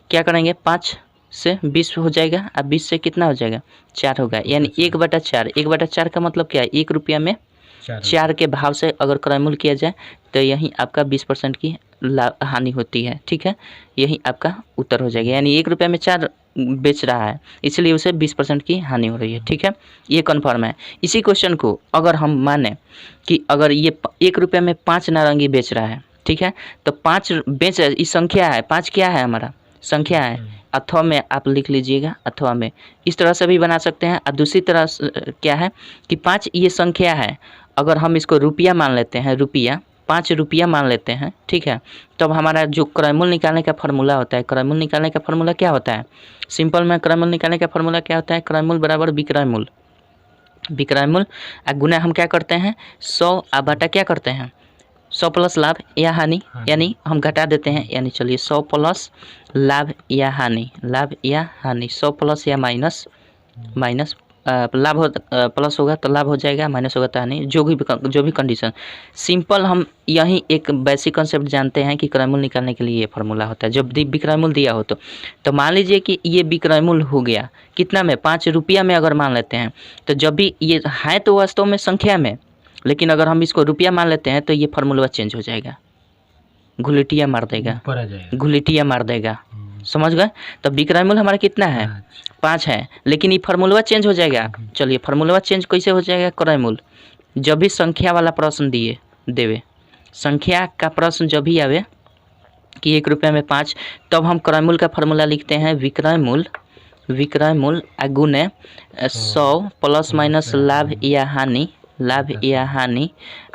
क्या करेंगे, 5 से 20 हो जाएगा, अब 20 से कितना हो जाएगा, 4 होगा, यानी 1/4। 1/4 का मतलब क्या है, 1 रुपया में 4 के भाव से अगर क्रयमूल्य किया जाए तो यही आपका 20% की हानि होती है, ठीक है। यही आपका उत्तर हो जाएगा, यानी 1 रुपये में 4 बेच रहा है इसलिए उसे 20% की हानि हो रही है, ठीक है। ये कन्फर्म है। इसी क्वेश्चन को अगर हम माने कि अगर ये 1 रुपये में 5 नारंगी बेच रहा है, ठीक है, तो 5 बेच, इस संख्या है 5 क्या है, हमारा संख्या है, अथवा में आप लिख लीजिएगा, अथवा में इस तरह से भी बना सकते हैं। और दूसरी तरह क्या है कि 5 ये संख्या है, अगर हम इसको रुपया मान लेते हैं, रुपया 5 रुपया मान लेते हैं, ठीक है, तब हमारा जो क्रयमूल्य निकालने का फार्मूला होता है, क्रयमूल्य निकालने का फार्मूला क्या होता है, सिंपल में क्रयमूल्य निकालने का फार्मूला क्या होता है, क्रयमूल्य बराबर विक्रयमूल्य, विक्रयमूल्य गुना हम क्या करते हैं 100 बटा क्या करते हैं 100 प्लस लाभ या हानि, यानी हम घटा देते हैं, यानी चलिए 100 प्लस लाभ या हानि, 100 प्लस या माइनस लाभ हो प्लस होगा तो लाभ हो जाएगा, माइनस होगा तो हानि, जो भी कंडीशन। सिंपल हम यही एक बेसिक कंसेप्ट जानते हैं कि क्रयमूल्य निकालने के लिए ये फार्मूला होता है। जब विक्रयमूल्य दिया हो तो मान लीजिए कि ये विक्रयमूल्य हो गया कितना में, 5 रुपया में अगर मान लेते हैं, तो जब भी ये है तो वास्तव में संख्या में, लेकिन अगर हम इसको रुपया मान लेते हैं तो ये फार्मूला चेंज हो जाएगा, घुलिटिया मार देगा, समझ गए। तब विक्रयमूल्य हमारा कितना है 5 है, लेकिन ये फार्मूला चेंज हो जाएगा। चलिए फार्मूला चेंज कैसे हो जाएगा, क्रयमूल्य जब भी संख्या वाला प्रश्न देवे, संख्या का प्रश्न जब भी आवे कि 1 रुपया में 5, तब हम क्रय मूल्य का फॉर्मूला लिखते हैं विक्रय मूल्य गुणे 100 प्लस माइनस लाभ या हानि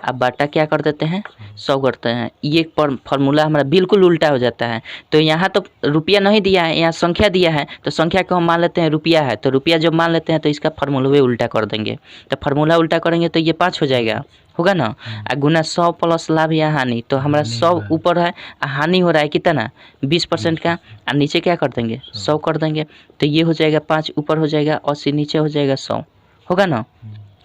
अब बाटा क्या कर देते हैं 100 करते हैं। ये फॉर्मूला हमारा बिल्कुल उल्टा हो जाता है। तो यहाँ तो रुपया नहीं दिया है, यहाँ संख्या दिया है, तो संख्या को हम मान लेते हैं रुपया है, तो रुपया जब मान लेते हैं तो इसका फॉर्मूला भी उल्टा कर देंगे। तो फॉर्मूला उल्टा करेंगे तो ये 5 हो जाएगा, होगा ना। गुना 100 प्लस लाभ या हानि, तो हमारा 100 ऊपर है, हानि हो रहा है कितना 20% का, और नीचे क्या कर देंगे 100 कर देंगे। तो ये हो जाएगा 5 ऊपर हो जाएगा 80, नीचे हो जाएगा 100,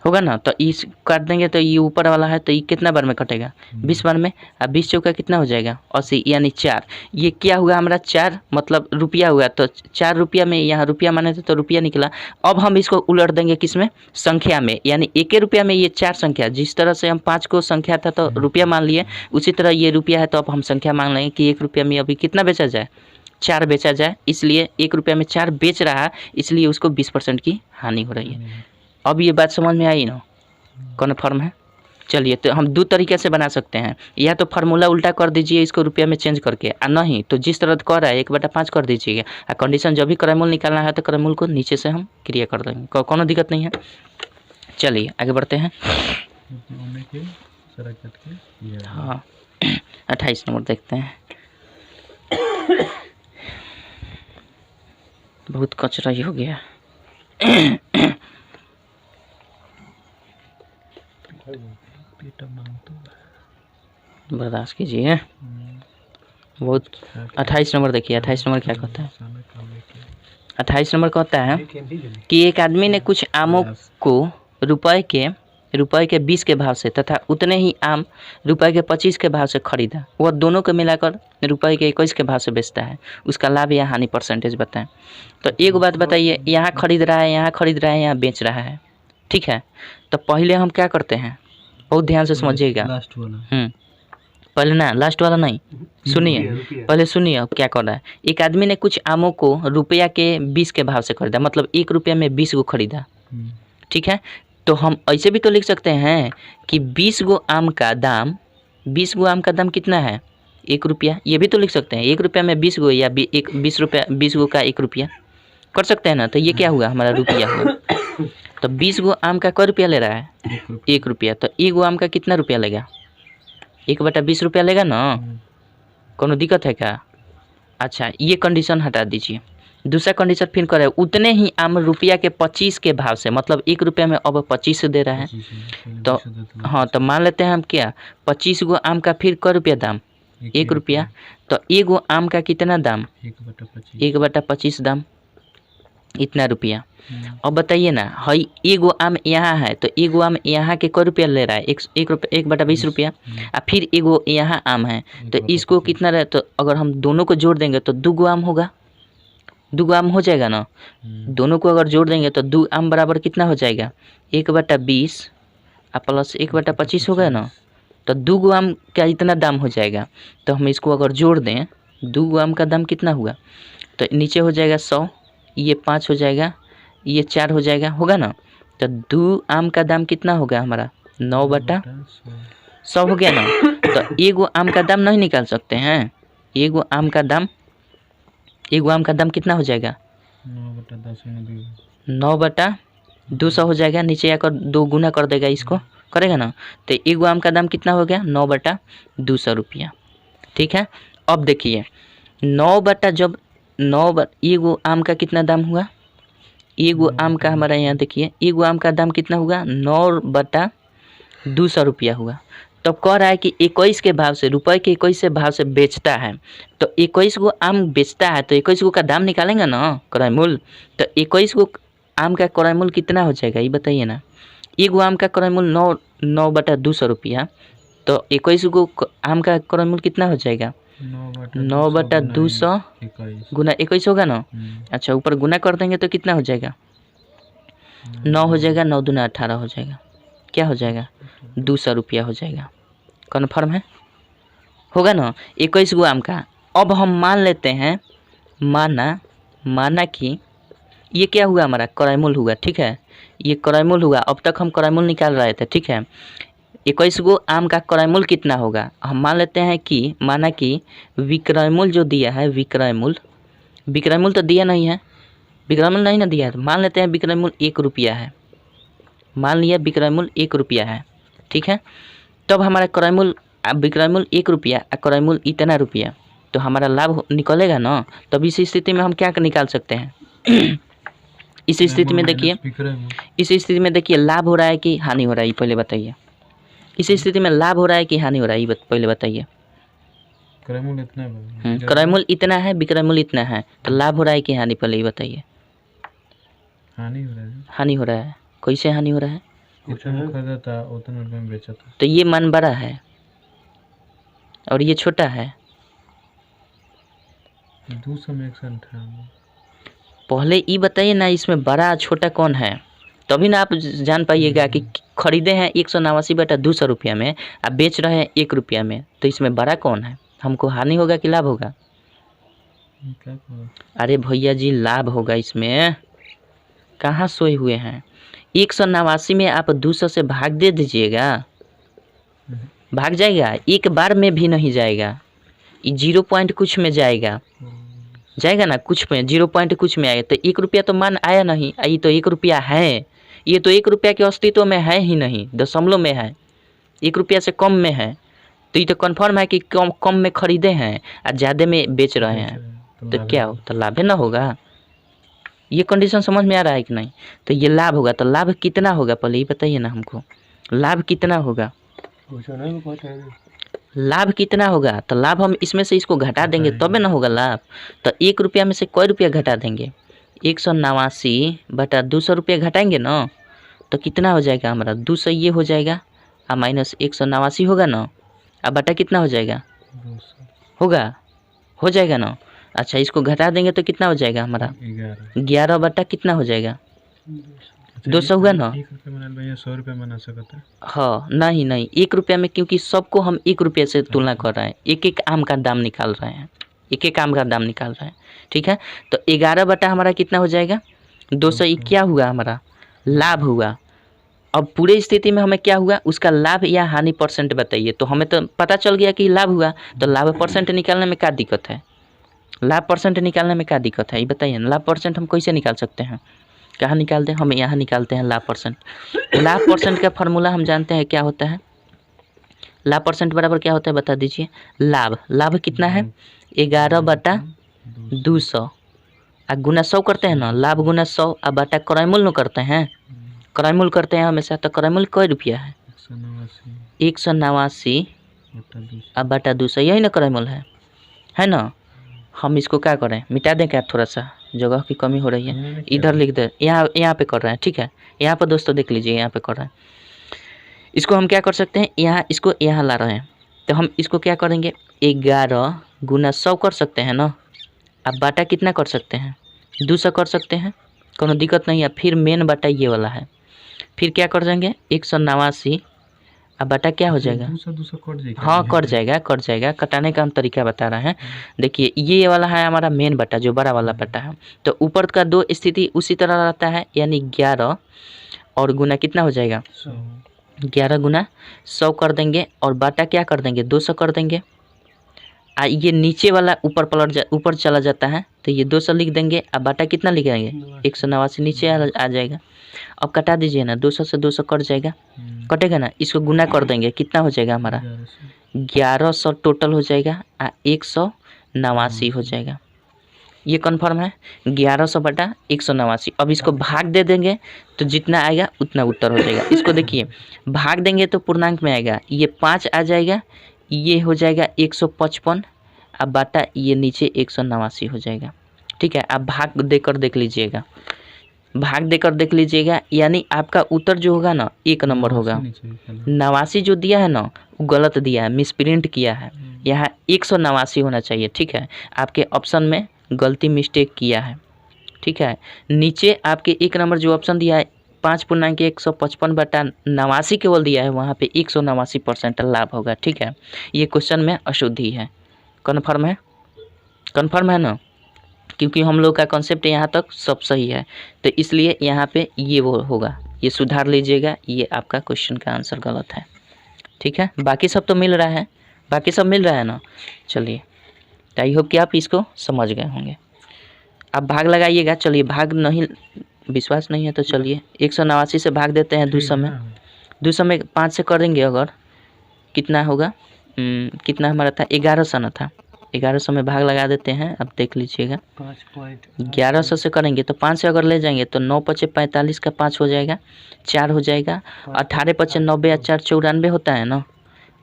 होगा ना। तो इस काट देंगे तो ये ऊपर वाला है, तो ये कितना बार में कटेगा 20 बार में, और 20 चौका कितना हो जाएगा 80, यानी 4। ये क्या हुआ हमारा 4 मतलब रुपया हुआ, तो 4 रुपया में यहाँ रुपया माने थे तो रुपया निकला। अब हम इसको उलट देंगे किस में संख्या में, यानी 1 रुपया में ये 4 संख्या, जिस तरह से हम 5 को संख्या था तो रुपया मान लिए, उसी तरह ये रुपया है तो अब हम संख्या मान लेंगे कि 1 रुपया में अभी कितना बेचा जाए 4 बेचा जाए, इसलिए 1 रुपया में 4 बेच रहा है, इसलिए उसको 20% की हानि हो रही है। अब ये बात समझ में आई ना, कन्फर्म है। चलिए, तो हम 2 तरीके से बना सकते हैं, या तो फार्मूला उल्टा कर दीजिए इसको रुपया में चेंज करके, और नहीं तो जिस तरह कर रहा है 1/5 कर दीजिएगा, और कंडीशन जब भी क्रय मूल्य निकालना है तो क्रय मूल्य को नीचे से हम क्रिया कर देंगे, कोनो दिक्कत नहीं है। चलिए आगे बढ़ते हैं। हाँ 28 नंबर देखते हैं। बहुत कचरा ही हो गया। बर्दाश्त कीजिए। बहुत 28 नंबर देखिए, 28 नंबर क्या कहता है। 28 नंबर कहता है कि एक आदमी ने कुछ आमों को रुपए के 20 के भाव से तथा उतने ही आम रुपए के 25 के भाव से खरीदा। वह दोनों को मिलाकर रुपए के 21 के भाव से बेचता है। उसका लाभ या हानि परसेंटेज बताएं। तो एक बात बताइए, यहाँ खरीद रहा है, यहाँ बेच रहा है, ठीक है। तो पहले हम क्या करते हैं, बहुत ध्यान से समझिएगा। पहले ना लास्ट वाला नहीं, सुनिए पहले सुनिए अब क्या कर रहा है। एक आदमी ने कुछ आमों को रुपया के 20 के भाव से खरीदा, मतलब 1 रुपया में 20 गो खरीदा, ठीक है। तो हम ऐसे भी तो लिख सकते हैं कि 20 गो आम का दाम कितना है 1 रुपया, ये भी तो लिख सकते हैं। 1 रुपया में 20 गो या 20 गो का 1 रुपया कर सकते हैं ना। तो ये क्या हुआ हमारा रुपया हुआ। तो 20 गो आम का कै रुपया ले रहा है 1 रुपया, तो 1 गो आम का कितना रुपया लेगा 1/20 रुपया लेगा ना, कोनो दिक्कत है क्या। अच्छा ये कंडीशन हटा दीजिए। दूसरा कंडीशन फिर करे, उतने ही आम रुपया के 25 के भाव से, मतलब 1 रुपया में अब 25 दे रहा है। तो हाँ, तो मान लेते हैं हम क्या 25 गो आम का फिर कै रुपया दाम 1 रुपया, तो 1 गो आम का कितना दाम 1/25 दाम, इतना रुपया। अब बताइए ना, हई 1 गो आम यहाँ है, तो 1 गो आम यहाँ के कै रुपया ले रहा है 1/20 रुपया, और फिर 1 गो यहाँ आम है, तो इसको कितना रहे, तो अगर हम दोनों को जोड़ देंगे तो 2 गो आम होगा, 2 गो आम हो जाएगा ना। दोनों को अगर जोड़ देंगे तो 2 आम बराबर कितना हो जाएगा 1/20 प्लस 1/25 होगा ना। तो 2 गो आम का इतना दाम हो जाएगा। तो हम इसको अगर जोड़ दें, 2 गो आम का दाम कितना हुआ, तो नीचे हो जाएगा 100, ये 5 हो जाएगा, ये 4 हो जाएगा, होगा ना। तो 2 आम का दाम कितना होगा हमारा 9/100 हो गया ना। तो 1 गो आम का दाम नहीं निकाल सकते हैं, 1 गो आम का दाम कितना हो जाएगा 9/200 हो जाएगा। नीचे आकर 2 गुना कर देगा, इसको करेगा ना। तो 1 गो आम का दाम कितना हो गया 9/200 रुपया, ठीक है। अब देखिए 1 गो आम का कितना दाम हुआ, 1 गो आम का हमारा यहाँ देखिए 1 गो आम का दाम कितना हुआ 9/200 रुपया हुआ। तो कह रहा है कि 21 के भाव से, रुपए के 21 से भाव से बेचता है। तो 21 गो आम बेचता है, तो 21 गो का दाम निकालेंगे ना क्रय मूल्य। तो 21 गो आम का क्रय मूल्य कितना हो जाएगा ये बताइए ना। 1 गो आम का क्रय मूल्य 9/200 रुपया, तो 21 गो आम का क्रय मूल्य कितना हो जाएगा 9/200 गुना 21 होगा ना। अच्छा ऊपर गुना कर देंगे तो कितना हो जाएगा 9 हो जाएगा, 9 दूना 18 हो जाएगा, क्या हो जाएगा 200 रुपया हो जाएगा। कन्फर्म है, होगा ना 21 गो आम का। अब हम मान लेते हैं, माना कि ये क्या हुआ हमारा क्रय मूल्य हुआ, ठीक है। ये क्रय मूल्य हुआ। अब तक हम क्रय मूल्य निकाल रहे थे, ठीक है। 21 गो आम का क्रय मूल्य कितना होगा। हम मान लेते हैं कि माना कि विक्रय मूल्य जो दिया है, विक्रय मूल्य तो दिया नहीं है, विक्रय मूल्य नहीं ना दिया है, तो मान लेते हैं विक्रय मूल्य 1 रुपया है, मान लिया विक्रय मूल्य 1 रुपया है, ठीक है। तब हमारा क्रय मूल्य, विक्रय मूल्य 1 रुपया और क्रय मूल्य इतना रुपया, तो हमारा लाभ निकलेगा ना। तब इस स्थिति में हम क्या निकाल सकते हैं इस स्थिति में देखिए, इस स्थिति में देखिए लाभ हो रहा है कि हानि हो रहा है, ये पहले बताइए। इस स्थिति में लाभ हो रहा है कि हानि हो रहा है, ये पहले बताइए। क्रय मूल्य इतना है, क्रय मूल्य इतना है, विक्रय मूल्य इतना है, तो लाभ हो रहा है कि हानि, पहले ये बताइए। हानि हो रहा है। हानि हो रहा है। कैसे हानि हो रहा है। जितना खरीदा था उतना रुपये में बेचा था, तो ये मान बड़ा है और ये छोटा है। 200 में 158। पहले ये बताइए ना, इसमें बड़ा छोटा कौन है, तभी ना आप जान पाइएगा कि खरीदे हैं 189/200 रुपया में, आप बेच रहे हैं 1 रुपया में, तो इसमें बड़ा कौन है। हमको हानि होगा कि लाभ होगा। क्या कहा? अरे भैया जी लाभ होगा इसमें, कहाँ सोए हुए हैं। 189 में आप 200 से भाग दे दीजिएगा, भाग जाएगा, एक बार में भी नहीं जाएगा, 0 पॉइंट कुछ में जाएगा, जाएगा ना, कुछ में 0 पॉइंट कुछ में आएगा। तो 1 रुपया तो मान आया नहीं, ये तो 1 रुपया है, ये तो 1 रुपया के अस्तित्व में है ही नहीं, दशमलव में है, 1 रुपया से कम में है, तो ये तो कन्फर्म है कि कम में खरीदे हैं और ज़्यादा में बेच रहे हैं, तो क्या हो, तो लाभ ना होगा। ये कंडीशन समझ में आ रहा है कि नहीं। तो ये लाभ होगा, तो लाभ कितना होगा पहले ये बताइए ना हमको, लाभ कितना होगा, लाभ कितना होगा। तो लाभ हम इसमें से इसको घटा देंगे तब ना होगा लाभ। तो 1 रुपया में से कोई रुपया घटा देंगे, 189/200 रुपया घटाएंगे ना, तो कितना हो जाएगा हमारा 200 ये हो जाएगा और माइनस 189 होगा ना, अब बटा कितना हो जाएगा, होगा, हो जाएगा ना। अच्छा इसको घटा देंगे तो कितना हो जाएगा हमारा 11 बटा कितना हो जाएगा 200 हुआ ना। 1 रुपया बना भैया 100 रुपया बना सकता है। हाँ नहीं 1 रुपया में, क्योंकि सबको हम 1 रुपये से तुलना कर रहे हैं, एक एक आम का दाम निकाल रहे हैं, एक एक आम का दाम निकाल रहे हैं, ठीक है। तो 11 बटा हमारा कितना हो जाएगा 200, ये क्या हुआ हमारा लाभ हुआ। अब पूरे स्थिति में हमें क्या हुआ, उसका लाभ या हानि परसेंट बताइए। तो हमें तो पता चल गया कि लाभ हुआ, तो लाभ परसेंट निकालने में क्या दिक्कत है, लाभ परसेंट निकालने में क्या दिक्कत है ये बताइए ना। लाभ परसेंट हम कैसे निकाल सकते हैं, कहाँ निकालते हैं, हम यहाँ निकालते हैं लाभ परसेंट। लाभ परसेंट का फार्मूला हम जानते हैं क्या होता है, लाभ परसेंट बराबर क्या होता है बता दीजिए। लाभ कितना है 11/200 और गुना 100 करते हैं ना, लाभ गुना 100 और बटा क्रय मूल्य करते हैं, क्रय मूल्य करते हैं हमेशा। तो क्रय मूल्य कई रुपया है 189 और बटा 200, यही ना क्रय मूल्य है ना। हम इसको क्या करें, मिटा दें क्या, थोड़ा सा जगह की कमी हो रही है, इधर लिख दे, यहाँ पे कर रहे हैं, ठीक है। यहाँ पर दोस्तों देख लीजिए, यहाँ पे कर रहे हैं। इसको हम क्या कर सकते हैं, यहाँ इसको यहाँ ला रहे हैं, तो हम इसको क्या करेंगे 11 गुना 100 कर सकते हैं ना। अब बाटा कितना कर सकते हैं 200 कर सकते हैं, कोनो दिक्कत नहीं है। फिर मेन बाटा ये वाला है, फिर क्या कर देंगे 189 अब बटा क्या हो जाएगा 200 कट जाएगा। हाँ कट जाएगा, कटाने का हम तरीका बता रहे हैं। देखिए ये वाला है हमारा मेन बटा, जो बड़ा वाला बटा है। तो ऊपर का 2 स्थिति उसी तरह रहता है, यानी 11 और गुना कितना हो जाएगा 11 गुना 100 कर देंगे और बाटा क्या कर देंगे 200 कर देंगे। ये नीचे वाला ऊपर चला जाता है, तो ये 200 लिख देंगे। अब बाटा कितना लिखेंगे 189 नीचे आ जाएगा। अब कटा दीजिए ना, 200 से 200 कट जाएगा, कटेगा ना। इसको गुना कर देंगे, कितना हो जाएगा हमारा 1100 टोटल हो जाएगा, 189 हो जाएगा। ये कन्फर्म है 1100 बटा 189। अब इसको भाग दे देंगे तो जितना आएगा उतना उत्तर हो जाएगा। इसको देखिए भाग देंगे तो पूर्णांक में आएगा, ये 5 आ जाएगा, ये हो जाएगा 155। अब बाटा ये नीचे 189 हो जाएगा, ठीक है। आप भाग देकर देख लीजिएगा, भाग देकर देख लीजिएगा, यानी आपका उत्तर जो होगा ना 1 नंबर होगा। 89 जो दिया है ना वो गलत दिया है, मिसप्रिंट किया है, यहाँ 189 होना चाहिए, ठीक है। आपके ऑप्शन में गलती मिस्टेक किया है, ठीक है। नीचे आपके 1 नंबर जो ऑप्शन दिया है 5.155 बटा 89 केवल दिया है, वहाँ पे 189% लाभ होगा, ठीक है। ये क्वेश्चन में अशुद्धि है। कन्फर्म है ना, क्योंकि हम लोग का कॉन्सेप्ट यहाँ तक सब सही है, तो इसलिए यहाँ पे ये वो होगा, ये सुधार लीजिएगा, ये आपका क्वेश्चन का आंसर गलत है। ठीक है, बाकी सब तो मिल रहा है, बाकी सब मिल रहा है ना। चलिए, आई होप कि आप इसको समझ गए होंगे। आप भाग लगाइएगा। चलिए, भाग नहीं, विश्वास नहीं है तो चलिए 189 से भाग देते हैं 200 में। 200 में 5 से करेंगे अगर कितना होगा, कितना हमारा था 1100 ना था, 1100 में भाग लगा देते हैं। अब देख लीजिएगा 1100 से करेंगे तो 5 से अगर ले जाएंगे तो 9 पचे 45 का 5 हो जाएगा, 4 हो जाएगा, 18 पचे 90 और 4 94 होता है ना।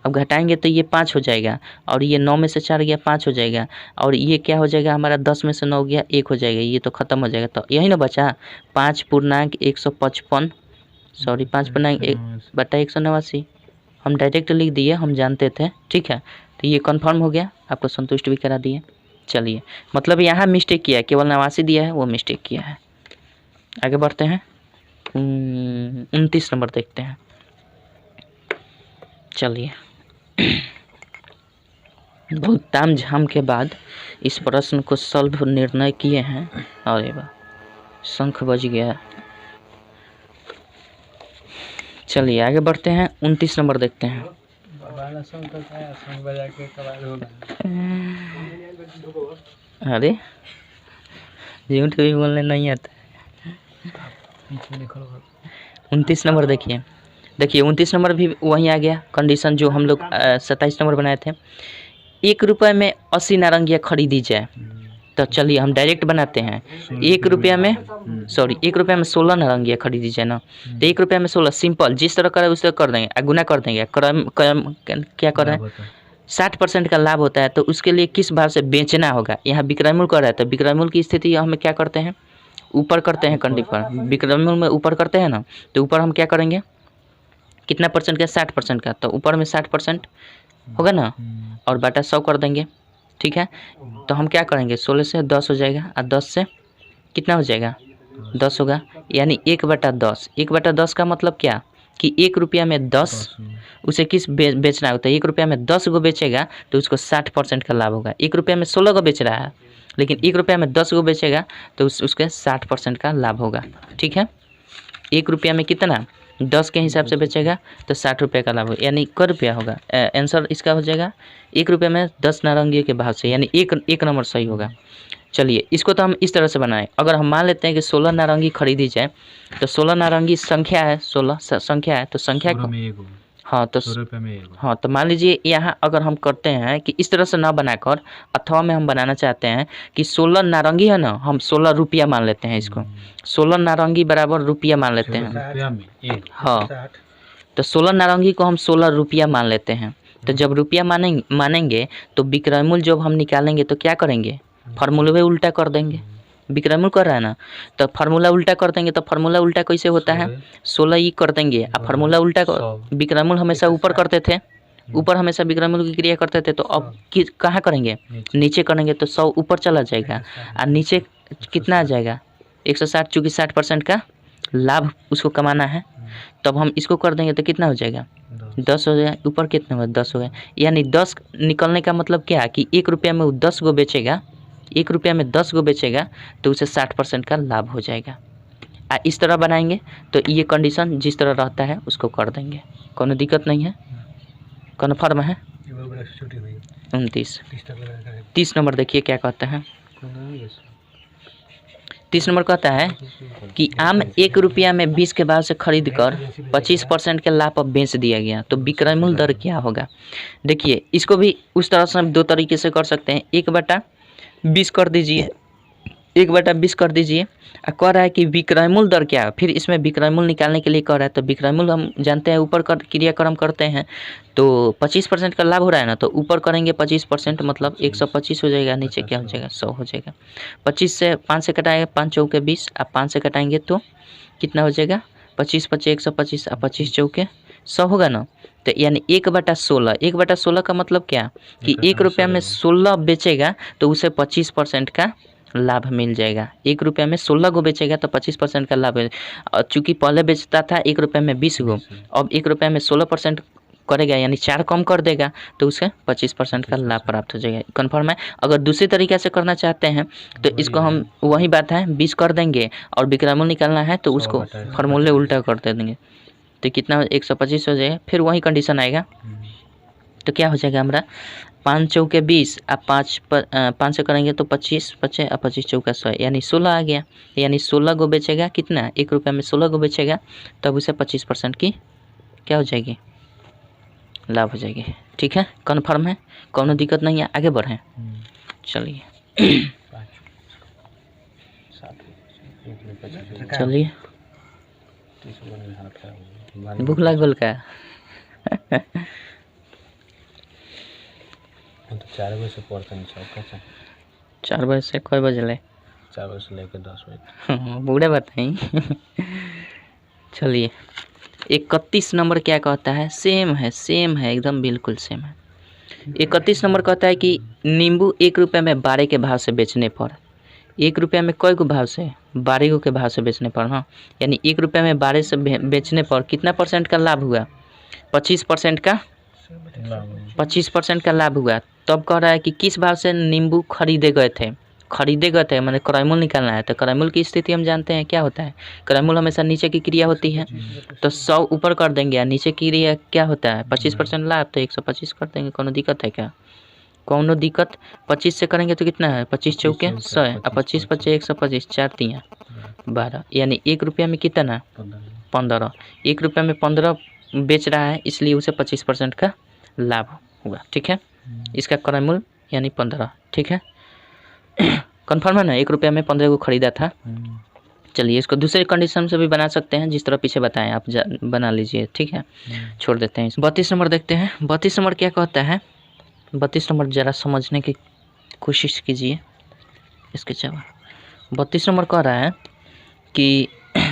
अब घटाएंगे तो ये 5 हो जाएगा, और ये 9 में से 4 गया 5 हो जाएगा, और ये क्या हो जाएगा हमारा 10 में से 9 गया 1 हो जाएगा, ये तो ख़त्म हो जाएगा। तो यही ना बचा 5.155, सॉरी 5/189। हम डायरेक्ट लिख दिए, हम जानते थे, ठीक है। तो ये कंफर्म हो गया, आपको संतुष्ट भी करा दिए। चलिए, मतलब यहाँ मिस्टेक किया है, केवल 89 दिया है वो मिस्टेक किया है। आगे बढ़ते हैं, 29 नंबर देखते हैं। चलिए, बहुत ताम झाम के बाद इस प्रश्न को सॉल्व निर्णय किए हैं। अरे वाह, शंख बज गया। चलिए आगे बढ़ते हैं, 29 नंबर देखते हैं। अरे झूठ भी बोलने नहीं आता। 29 नंबर देखिए, 29 नंबर भी वहीं आ गया कंडीशन जो हम लोग 27 नंबर बनाए थे। 1 रुपये में 80 नारंगियाँ खरीदी जाए। तो चलिए हम डायरेक्ट बनाते हैं। 1 रुपया में 1 रुपये में 16 नारंगियाँ खरीदी जाए ना। तो 1 रुपये में 16 सिंपल, जिस तरह करे उस तरह कर देंगे, गुना कर देंगे। क्या कर रहे हैं, 60% का लाभ होता है, तो उसके लिए किस भाव से बेचना होगा। यहाँ विक्रयमूल कर रहा है, तो विक्रयमूल की स्थिति हमें क्या करते हैं, ऊपर करते हैं कंडी पर। विक्रयमूल में ऊपर करते हैं ना, तो ऊपर हम क्या करेंगे, कितना परसेंट का, 60% का, तो ऊपर में 60% होगा ना, और बटा 100 कर देंगे, ठीक है। तो हम क्या करेंगे, 16 से 10 हो जाएगा, और 10 से कितना हो जाएगा, 10 होगा, यानी 1/10। 1/10 का मतलब क्या कि 1 रुपया में 10, उसे किस बेचना होता है। 1 रुपया में 10 गो बेचेगा तो उसको 60% का लाभ होगा। 1 रुपया में 16 गो बेच रहा है, लेकिन 1 रुपया में 10 गो बेचेगा तो उसके 60% का लाभ होगा, ठीक है। 1 रुपया में कितना, 10 के हिसाब से बेचेगा तो 60 रुपये का लाभ होगा, यानी क रुपया होगा। आंसर इसका हो जाएगा 1 रुपये में 10 नारंगी के भाव से, यानी एक नंबर सही होगा। चलिए, इसको तो हम इस तरह से बनाएं। अगर हम मान लेते हैं कि 16 नारंगी खरीदी जाए, तो 16 नारंगी संख्या है, 16 संख्या है, तो संख्या को हाँ तो हाँ, तो मान लीजिए यहाँ अगर हम करते हैं कि इस तरह से ना बनाकर, अथवा में हम बनाना चाहते हैं कि 16 नारंगी है ना, हम 16 रुपया मान लेते हैं इसको। 16 नारंगी बराबर रुपया मान लेते हैं, हाँ। तो 16 नारंगी को हम 16 रुपया मान लेते हैं। तो जब रुपया मानेंगे तो विक्रयमूल जब हम निकालेंगे तो क्या करेंगे, फार्मूला उल्टा कर देंगे। विक्रयमूल कर रहा है ना, तो फार्मूला उल्टा कर देंगे। तो फार्मूला उल्टा कैसे होता है, 16 ही कर देंगे, अब फार्मूला उल्टा विक्रयमूल हमेशा ऊपर करते थे, ऊपर हमेशा विक्रयमूल की क्रिया करते थे। तो अब कहाँ करेंगे, नीचे करेंगे, तो 100 ऊपर चला जाएगा, और नीचे कितना आ जाएगा 160, चूँकि 60% का लाभ उसको कमाना है। तब हम इसको कर देंगे तो कितना हो जाएगा, 10 हो जाएगा। ऊपर कितना हुआ, 10 हो गया, यानी 10 निकलने का मतलब क्या कि 1 रुपया में वो 10 गो बेचेगा, 1 रुपया में 10 गो बेचेगा तो उसे 60% का लाभ हो जाएगा। इस तरह बनाएंगे तो ये कंडीशन जिस तरह रहता है उसको कर देंगे, कोनो दिक्कत नहीं है, कन्फर्म है। 29 30 नंबर देखिए क्या कहता है। 30 नंबर कहता है कि आम 1 रुपया में 20 के भाव से खरीद कर 25% के लाभ पर बेच दिया गया, तो विक्रयमूल दर क्या होगा। देखिए, इसको भी उस तरह से हम 2 तरीके से कर सकते हैं। 1/20 कर दीजिए, 1/20 कर दीजिए। कह रहा है कि विक्रयमूल दर क्या है, फिर इसमें विक्रयमूल निकालने के लिए कह रहा है। तो विक्रयमूल हम जानते हैं ऊपर क्रियाक्रम करते हैं, तो 25% का लाभ हो रहा है ना, तो ऊपर करेंगे 25%, मतलब 125 हो जाएगा, नीचे क्या हो जाएगा 100 हो जाएगा। 25 से 5 से कटाएंगे, 5 चौके 20, अब 5 से कटाएंगे तो कितना हो जाएगा, 25 पचे 125, अब 25 चौके 100 होगा ना। तो यानी 1/16, 1/16 का मतलब क्या कि 1 रुपया में 16 बेचेगा तो उसे 25% का लाभ मिल जाएगा। 1 रुपया में 16 गो बेचेगा तो 25% का लाभ है। चूँकि पहले बेचता था 1 रुपया में 20 गो, अब 1 रुपया में 16% करेगा, यानी 4 कम कर देगा तो उसे 25% का लाभ प्राप्त हो जाएगा। कन्फर्म है। अगर दूसरी तरीके से करना चाहते हैं तो इसको हम वही बात है 20 कर देंगे, और विक्रयमूल निकालना है तो उसको फार्मूले उल्टा कर दे देंगे। तो कितना 125 हो जाएगा। फिर वही कंडीशन आएगा तो क्या हो जाएगा हमारा 5 चौके 20 आप 5 से करेंगे तो 25 बचे और 25 चौका 100 यानी 16 आ गया। यानी 16 गो बेचेगा कितना 1 रुपये में 16 गो बेचेगा तब उसे 25% की क्या हो जाएगी लाभ हो जाएगी। ठीक है कन्फर्म है कौनो दिक्कत नहीं है आगे बढ़ें। चलिए चलिए भूख लागल का 4 बजे से पढ़ते हैं सब 4 बजे से कई बजे ले 4 बजे से लेकर 10 बजे बूढ़े बताएं। चलिए 31 नंबर क्या कहता है सेम है एकदम बिल्कुल सेम है। 31 नंबर कहता है कि नींबू 1 रुपये में 12 के भाव से बेचने पर 1 रुपये में कई गो भाव से 12 गो के भाव से बेचने पर हाँ यानी 1 रुपये में 12 से बेचने पर कितना परसेंट का लाभ हुआ 25% का 25% का लाभ हुआ। तब कह रहा है कि किस भाव से नींबू खरीदे गए थे मैंने क्रयमूल्य निकालना है। तो क्रयमूल्य की स्थिति हम जानते हैं क्या होता है क्रयमूल्य हमेशा नीचे की क्रिया होती है तो 100 ऊपर कर देंगे नीचे की क्रिया क्या होता है 25% लाभ तो 125 कर देंगे। कोनो दिक्कत है क्या कोनो दिक्कत 25 से करेंगे तो कितना है 25 चौके 100 है और 25 पचे 125 4 3 12 यानी 1 रुपये में कितना 15 1 रुपये में 15 बेच रहा है इसलिए उसे 25% का लाभ हुआ। ठीक है इसका क्रयमूल्य यानी 15 ठीक है कन्फर्म है ना 1 रुपये में 15 को खरीदा था। चलिए इसको दूसरे कंडीशन से भी बना सकते हैं जिस तरह पीछे बताएं आप बना लीजिए। ठीक है छोड़ देते हैं। 32 नंबर देखते हैं 32 नंबर क्या कहता है 32 नंबर ज़रा समझने की कोशिश कीजिए इसके जवाब। 32 नंबर कह रहा है कि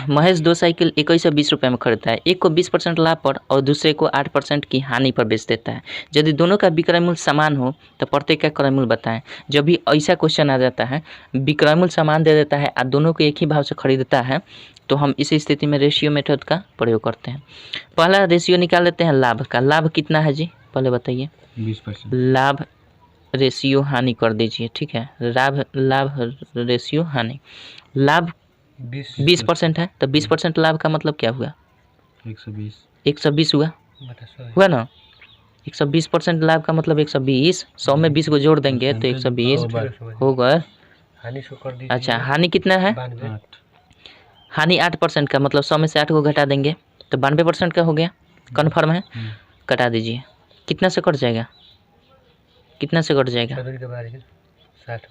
महेश 2 साइकिल 21 से 20 रुपये में खरीदता है एक को 20% लाभ पर और दूसरे को 8% की हानि पर बेच देता है। यदि दोनों का विक्रय मूल्य समान हो तो प्रत्येक का क्रय मूल्य बताएं। जब भी ऐसा क्वेश्चन आ जाता है विक्रय मूल्य समान दे देता है और दोनों को एक ही भाव से खरीदता है तो हम इस स्थिति में रेशियो मेथड का प्रयोग करते हैं। पहला रेशियो निकाल लेते हैं लाभ का। लाभ कितना है जी पहले बताइए 20%। लाभ रेशियो हानि कर दीजिए। ठीक है लाभ रेशियो हानि लाभ 20% है तो 20% लाभ का मतलब क्या हुआ 120 हुआ ना 120% लाभ का मतलब 120 100 में 20 को जोड़ देंगे तो 120 होगा। अच्छा हानि कितना है हानि 8% का मतलब 100 में से 8 को घटा देंगे तो 92% का हो गया। कन्फर्म है कटा दीजिए कितना से कट जाएगा 60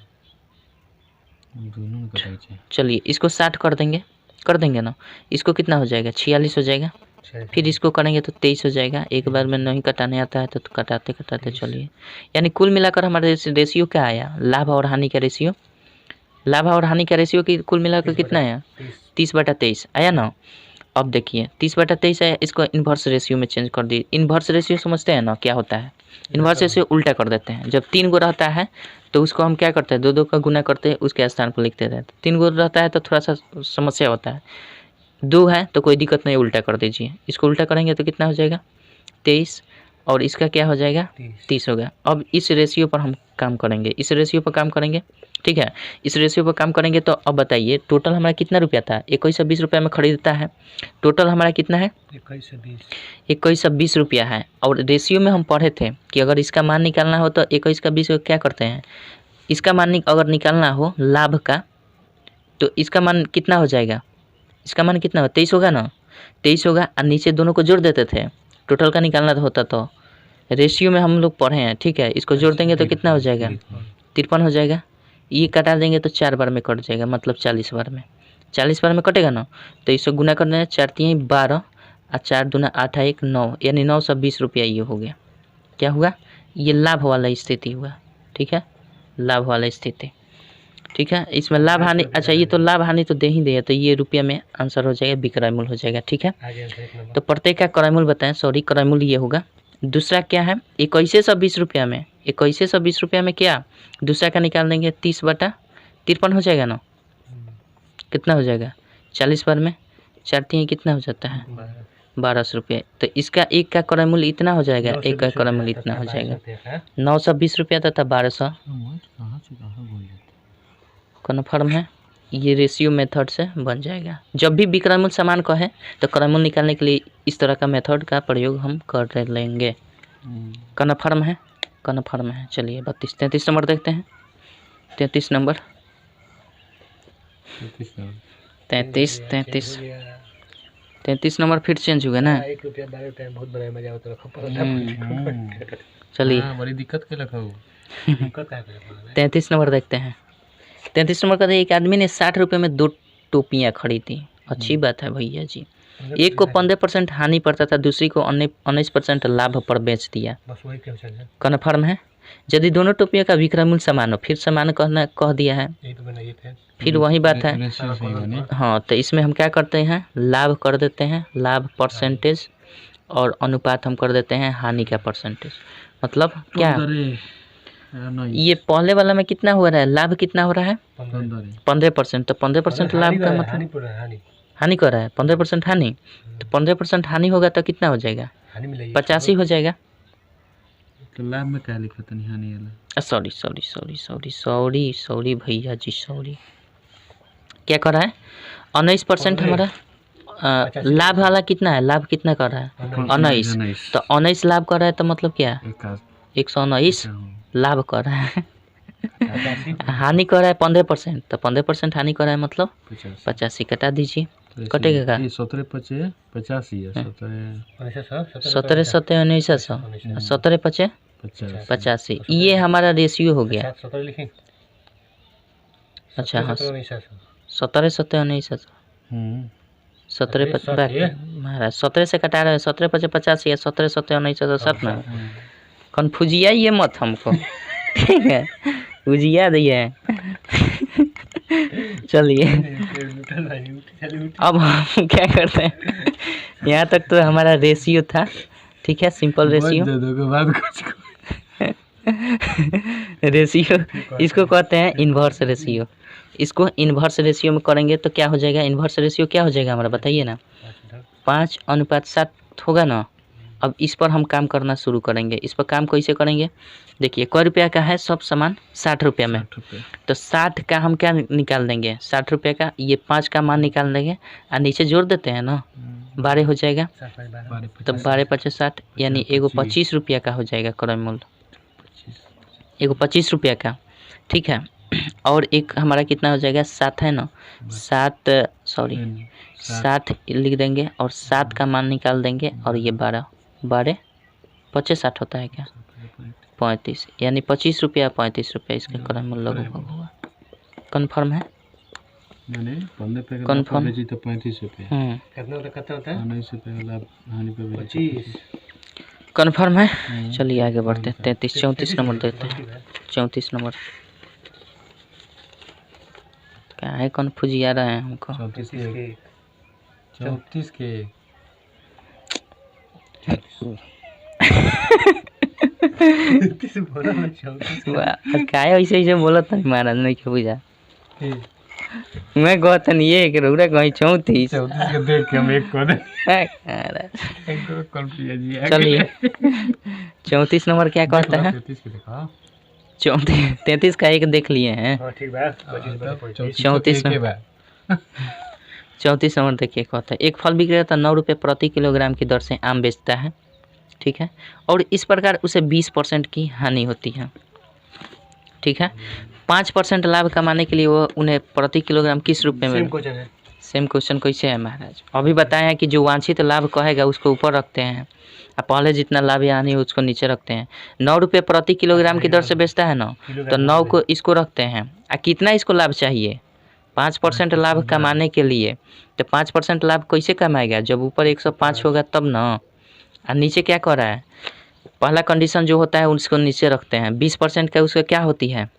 चलिए इसको 60 कर देंगे ना इसको कितना हो जाएगा 46 हो जाएगा। फिर इसको करेंगे तो 23 हो जाएगा। एक बार में नहीं कटाने आता है तो कटाते चलिए यानी कुल मिलाकर हमारा रेशियो क्या आया लाभ और हानि का रेशियो की कुल मिलाकर कितना आया 30/23 आया ना। अब देखिए 30/23 है इसको इन्वर्स रेशियो में चेंज कर दी। इन्वर्स रेशियो समझते हैं ना क्या होता है इन्वर्स रेशियो उल्टा कर देते हैं। जब 3 गो रहता है तो उसको हम क्या करते हैं 2 का गुना करते हैं उसके स्थान पर लिखते रहते हैं। 3 गो रहता है तो थोड़ा सा समस्या होता है 2 है तो कोई दिक्कत नहीं उल्टा कर दीजिए। इसको उल्टा करेंगे तो कितना हो जाएगा 23 और इसका क्या हो जाएगा 30 होगा। अब इस रेशियो पर हम काम करेंगे ठीक है इस रेशियो पर काम करेंगे तो अब बताइए टोटल हमारा कितना रुपया था 21 से 20 रुपये में खरीदता है। टोटल हमारा कितना है 21 से 20 रुपया है और रेशियो में हम पढ़े थे कि अगर इसका मान निकालना हो तो 21 का 20 क्या करते हैं इसका मान अगर निकालना हो लाभ का तो इसका मान कितना हो जाएगा 23 होगा ना 23 होगा और नीचे दोनों को जोड़ देते थे टोटल का निकालना होता तो रेशियो में हम लोग पढ़े हैं। ठीक है इसको जोड़ देंगे तो कितना हो जाएगा 53 हो जाएगा। ये कटा देंगे तो 4 बार में कट जाएगा मतलब 40 बार में कटेगा ना तो इसको गुना कर देना 4 3 12 और 4 दूना 8 1 9 यानी 920 रुपया ये हो गया। क्या हुआ ये लाभ वाला स्थिति हुआ। ठीक है लाभ वाला स्थिति ठीक है इसमें लाभ हानि अच्छा ये तो लाभ हानि तो दे ही दिया तो ये रुपया में आंसर हो जाएगा विक्रय मूल्य हो जाएगा। ठीक है तो प्रत्येक का क्रय मूल्य बताएं क्रय मूल्य ये होगा। दूसरा क्या है 21 से 20 रुपया में 21 से 20 रुपया में क्या दूसरा का निकाल देंगे 30/53 हो जाएगा ना कितना हो जाएगा 40 बार में 4 3 कितना हो जाता है 1200 रुपये। तो इसका एक का क्रय मूल्य इतना हो जाएगा एक का क्रय मूल्य इतना हो जाएगा 920 रुपया तथा 1200 कन्फर्म है। ये रेशियो मेथड से बन जाएगा। जब भी विक्रय मूल्य समान कहे तो क्रय मूल्य निकालने के लिए इस तरह का मेथड का प्रयोग हम कर लेंगे। कन्फर्म है? कन्फर्म है। चलिए 33 नंबर देखते हैं। 33 नंबर 33 नंबर फिर चेंज हुआ ना। 1 रुपया 12 रुपया बहुत बड़ा मजा होता है। चलिए बड़ी दिक्कत के लखो दिक्कत है। 33 नंबर देखते हैं। 33 नंबर का एक आदमी ने 60 रुपये में 2 टोपियाँ खरीदी। अच्छी बात है भैया जी। एक को 15% हानि पड़ता था, दूसरी को 19% लाभ पर बेच दिया। बस वही क्वेश्चन है। कन्फर्म है? यदि दोनों टोपियों का विक्रय मूल्य समान हो, फिर समान कह दिया है, यही तो बनाइए थे। फिर वही बात है। हाँ, तो इसमें हम क्या करते हैं, लाभ कर देते हैं, लाभ परसेंटेज, और अनुपात हम कर देते हैं हानि का परसेंटेज। मतलब क्या, ये पहले वाला में कितना हो रहा है, लाभ कितना हो रहा है 15%। तो 15% लाभ का मतलब हानि कर रहा है, 15% हानि। तो 15% हानि होगा तो कितना हो जाएगा, 85 हो जाएगा। तो लाभ में क्या लिखा था, हानि वाला? सॉरी भैया जी, सॉरी। क्या कर रहा है, 19% हमारा लाभ वाला कितना है, लाभ कितना कर रहा है 19। तो 19 लाभ कर रहा है, तो मतलब क्या 119 लाभ कर रहा है। हानि कर रहा है 15%, तो 15% हानि कर रहा है मतलब 85। कटा दीजिए, कटेगा का 17 पचे 85 है। 17 17 1900 17 पचे 85। ये हमारा रेशियो हो गया। अच्छा हाँ, 17 17 1900 17 महाराज 17 से कटा रहे हैं, 17 पचे 85 या 17 17 1900 7 ना। कन्फ्यूजिया ये मत हमको, ठीक है, उजिया दिए। चलिए अब हम क्या करते हैं, यहाँ तक तो हमारा रेशियो था, ठीक है, सिंपल रेशियो। रेशियो इसको कहते हैं इन्वर्स रेशियो। इसको इन्वर्स रेशियो में करेंगे तो क्या हो जाएगा, इन्वर्स रेशियो क्या हो जाएगा हमारा, बताइए ना। 5:7 होगा ना। अब इस पर हम काम करना शुरू करेंगे। इस पर काम कैसे करेंगे, देखिए कै रुपया का है सब सामान, 60 रुपया में। तो 60 का हम क्या निकाल देंगे, 60 रुपये का ये 5 का मान निकाल देंगे और नीचे जोड़ देते हैं ना, 12 हो जाएगा। तो 12 पचे 60, यानी एगो 25 रुपया का हो जाएगा क्रय मूल्य, एगो 25 रुपया का, ठीक है। और एक हमारा कितना हो जाएगा, 7 है ना, 7 लिख देंगे और 7 का मान निकाल देंगे। और ये 12 पचे 60 होता है क्या, 35, यानी 25 रुपया 35 रुपया इसका क्रय मूल्य होगा। कन्फर्म है? कन्फर्म। तो 35 रुपये कन्फर्म है। चलिए आगे बढ़ते हैं। 34 नंबर देते हैं। 34 नंबर क्या है, कन्फ्यूजिया रहे हैं हमको। 34 के क्या है ऐसे बोला था महाराज, नहीं क्यों बुझा। मैं कहता नहीं ये कि रउरा कहीं 34 के देख के हम एक को दे। चलिए 34 नंबर क्या कहता है, 33 का एक देख लिए हैं। 34 नंबर देखिए, कहता है एक फल विक्रेता 9 रुपये प्रति किलोग्राम की दर से आम बेचता है, ठीक है, और इस प्रकार उसे 20% की हानि होती है, ठीक है। 5% लाभ कमाने के लिए वो उन्हें प्रति किलोग्राम किस रुपये में, सेम क्वेश्चन कैसे है महाराज, अभी बताया है कि जो वांछित लाभ कहेगा उसको ऊपर रखते हैं और पहले जितना लाभ या हानि उसको नीचे रखते हैं। 9 रुपये प्रति किलोग्राम की दर से बेचता है ना, तो 9 को इसको रखते हैं और कितना इसको लाभ चाहिए, 5% लाभ कमाने के लिए। तो 5% लाभ कैसे कमाएगा, जब ऊपर 105 होगा तब ना। और नीचे क्या कर रहा है, पहला कंडीशन जो होता है उसको नीचे रखते हैं। 20% का उसका क्या होती है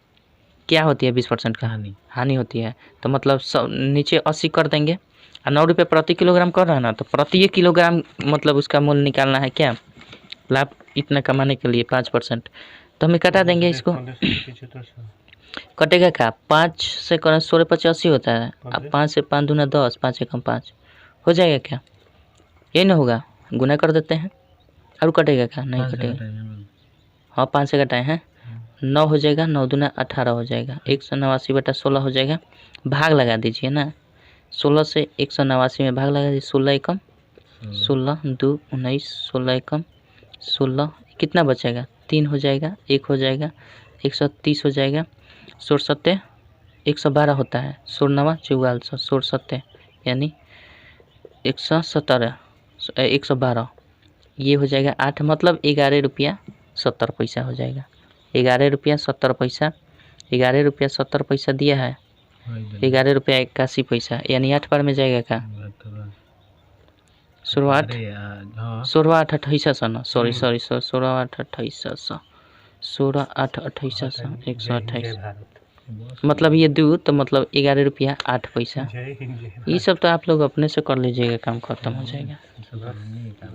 20% का हानि होती है। तो मतलब नीचे 80 कर देंगे और 9 रुपये प्रति किलोग्राम कर रहा है ना, तो प्रति किलोग्राम मतलब उसका मूल्य निकालना है क्या, लाभ इतना कमाने के लिए 5%। तो हमें कटा देंगे इसको, कटेगा क्या, 5 से 16 85 होता है, अब 5 से 5 दूना 10, 5 एकम 5 हो जाएगा क्या, यही ना होगा, गुना कर देते हैं। और कटेगा क्या, नहीं कटेगा। हाँ 5 से घटाए हैं 9 हो जाएगा, 9 दूना 18 हो जाएगा, 189/16 हो जाएगा। भाग लगा दीजिए ना, 16 से 189 में भाग लगा दीजिए, 16 एकम 16 2 19 16 एकम 16 कितना बचेगा 3 हो जाएगा 1 हो जाएगा 130 हो जाएगा 16 112 होता है 16 44 16 यानी 117 112 ये हो जाएगा 8 मतलब 11 रुपया 70 पैसा हो जाएगा 11 रुपया 70 पैसा 11 रुपया 70 पैसा दिया है 11 रुपया 81 पैसा यानी 8 बार में जाएगा क्या 16 16 8 28 ना सॉरी 16 8 28 16 8 28 128 मतलब ये दो तो मतलब 11 रुपया 8 पैसा ये सब तो आप लोग अपने से कर लीजिएगा काम खत्म हो जाएगा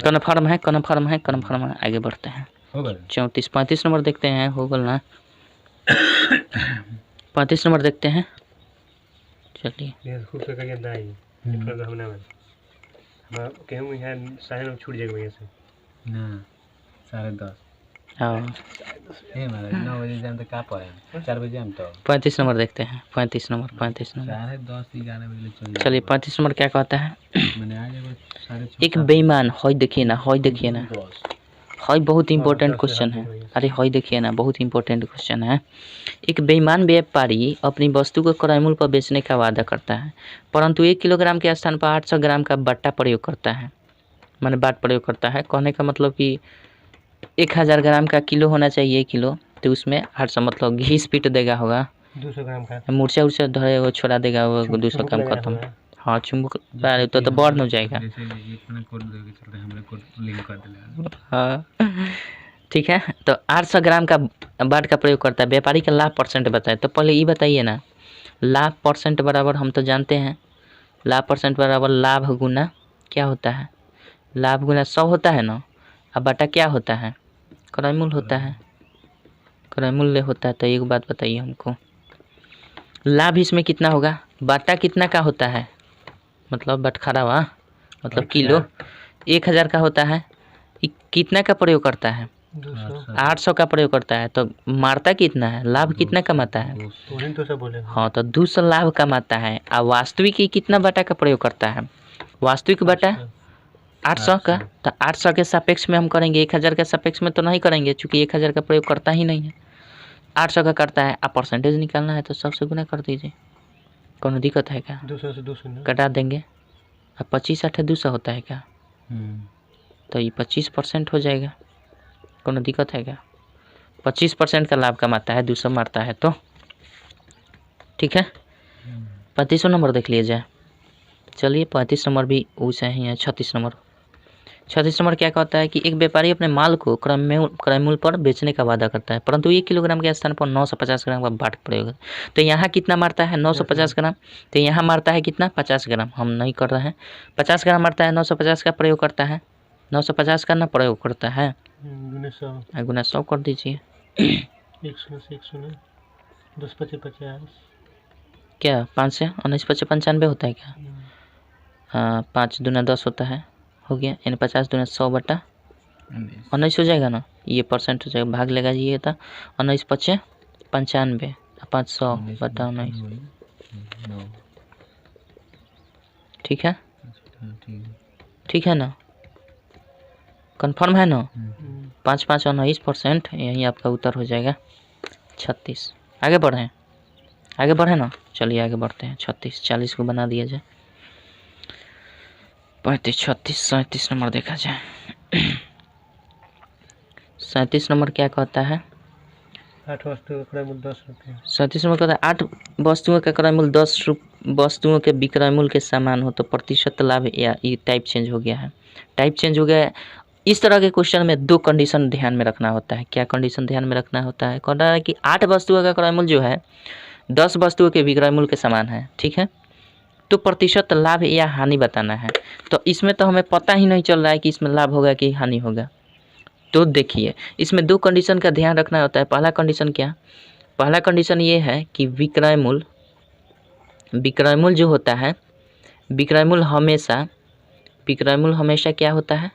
कन्फर्म है कन्फर्म है कन्फर्म है आगे बढ़ते हैं 34 35 नंबर देखते हैं हो गल ना 35 नंबर देखते हैं चलिए छूट जाएगा ना 10:30 हाँ 9 बजे जाम तो का पड़े 4 बजे जाम तो 35 नंबर देखते हैं 35 नंबर 35 नंबर 10:30 11 बजे चल चलिए 35 नंबर क्या कहता है मैंने आ जाएगा 6:30 एक बेईमान हॉय देखिए ना हॉय बहुत इंपॉर्टेंट क्वेश्चन है अरे हॉय देखिए ना बहुत इंपॉर्टेंट क्वेश्चन है एक बेईमान व्यापारी अपनी वस्तु को क्रय मूल्य पर बेचने का वादा करता है परंतु 1 किलोग्राम के स्थान पर 800 ग्राम का बट्टा प्रयोग करता है माने बाट प्रयोग करता है कहने का मतलब कि 1000 ग्राम का किलो होना चाहिए किलो तो उसमें 800 मतलब घी स्पीट देगा होगा 200 ग्राम का मूर्छा उर्छा धरे वो छोड़ा देगा वो 200 ग्राम खत्म हाँ चुम्बक तो बढ़ हो जाएगा हाँ ठीक है तो 800 ग्राम का बाट का प्रयोग करता है व्यापारी का लाभ परसेंट बताए तो पहले ये बताइए ना लाभ परसेंट बराबर हम तो जानते हैं लाभ परसेंट बराबर लाभ गुना क्या होता है लाभ गुना 100 होता है ना अब बाटा क्या होता है क्रय मूल्य होता है क्रय मूल्य होता है तो एक बात बताइए हमको लाभ इसमें कितना होगा बाटा कितना का होता है मतलब बटखरा हुआ मतलब किलो 1000 का होता है कितना का प्रयोग करता है 800 का प्रयोग करता है तो मारता कितना है लाभ कितना कमाता है हाँ तो 200 लाभ कमाता है और वास्तविक ही कितना बाटा का प्रयोग करता है वास्तविक बाटा 800 का तो 800 के सापेक्ष में हम करेंगे 1000 के सापेक्ष में तो नहीं करेंगे क्योंकि 1000 का प्रयोग करता ही नहीं है 800 का करता है आप परसेंटेज निकालना है तो 100 से गुना कर दीजिए कोनो दिक्कत है क्या 200 से 200 कटा देंगे अब 25 8 200 होता है क्या तो ये 25% हो जाएगा कोनो दिक्कत है क्या 25% का लाभ कमाता है 200 मारता है तो ठीक है 35 नंबर देख लिया जाए चलिए 35 नंबर भी उसे ही है 36 नंबर क्या कहता है कि एक व्यापारी अपने माल को क्रय मूल्य पर बेचने का वादा करता है परंतु 1 किलोग्राम के स्थान पर 950 ग्राम का बाट प्रयोग तो यहाँ कितना मारता है 950 ग्राम तो यहाँ मारता है कितना 50 ग्राम हम नहीं कर रहे हैं 50 ग्राम मारता है 950 का प्रयोग करता है 950 का ना प्रयोग करता है गुना 100 कर दीजिए 10 क्या 5 से 19 5 95 होता है क्या हाँ 5 दूना 10 होता है हो गया यानी 50 दूना 100 बटा 19 हो जाएगा ना ये परसेंट हो जाएगा भाग लगा ये था 19 5 95 500 बटा 19 ठीक है ठीक है ना कंफर्म है ना 5 5 19% यही आपका उत्तर हो जाएगा 36 आगे बढ़े ना चलिए आगे बढ़ते हैं 36 40 को बना दिया जाए 35 36 37 नंबर देखा जाए 37 नंबर क्या कहता है 8 वस्तुओं का क्रय मूल्य 10 रुपये 37 नंबर कहता है 8 वस्तुओं का क्रय मूल्य 10 वस्तुओं के विक्रय मूल्य के समान हो तो प्रतिशत लाभ या ये टाइप चेंज हो गया है इस तरह के क्वेश्चन में 2 कंडीशन ध्यान में रखना होता है क्या कंडीशन ध्यान में रखना होता है कह रहा है कि 8 वस्तुओं का क्रय मूल्य जो है 10 वस्तुओं के विक्रय मूल्य के समान है ठीक है तो प्रतिशत लाभ या हानि बताना है तो इसमें तो हमें पता ही नहीं चल रहा है कि इसमें लाभ होगा कि हानि होगा तो देखिए इसमें 2 कंडीशन का ध्यान रखना होता है पहला कंडीशन ये है कि विक्रय मूल्य जो होता है विक्रय मूल्य हमेशा क्या होता है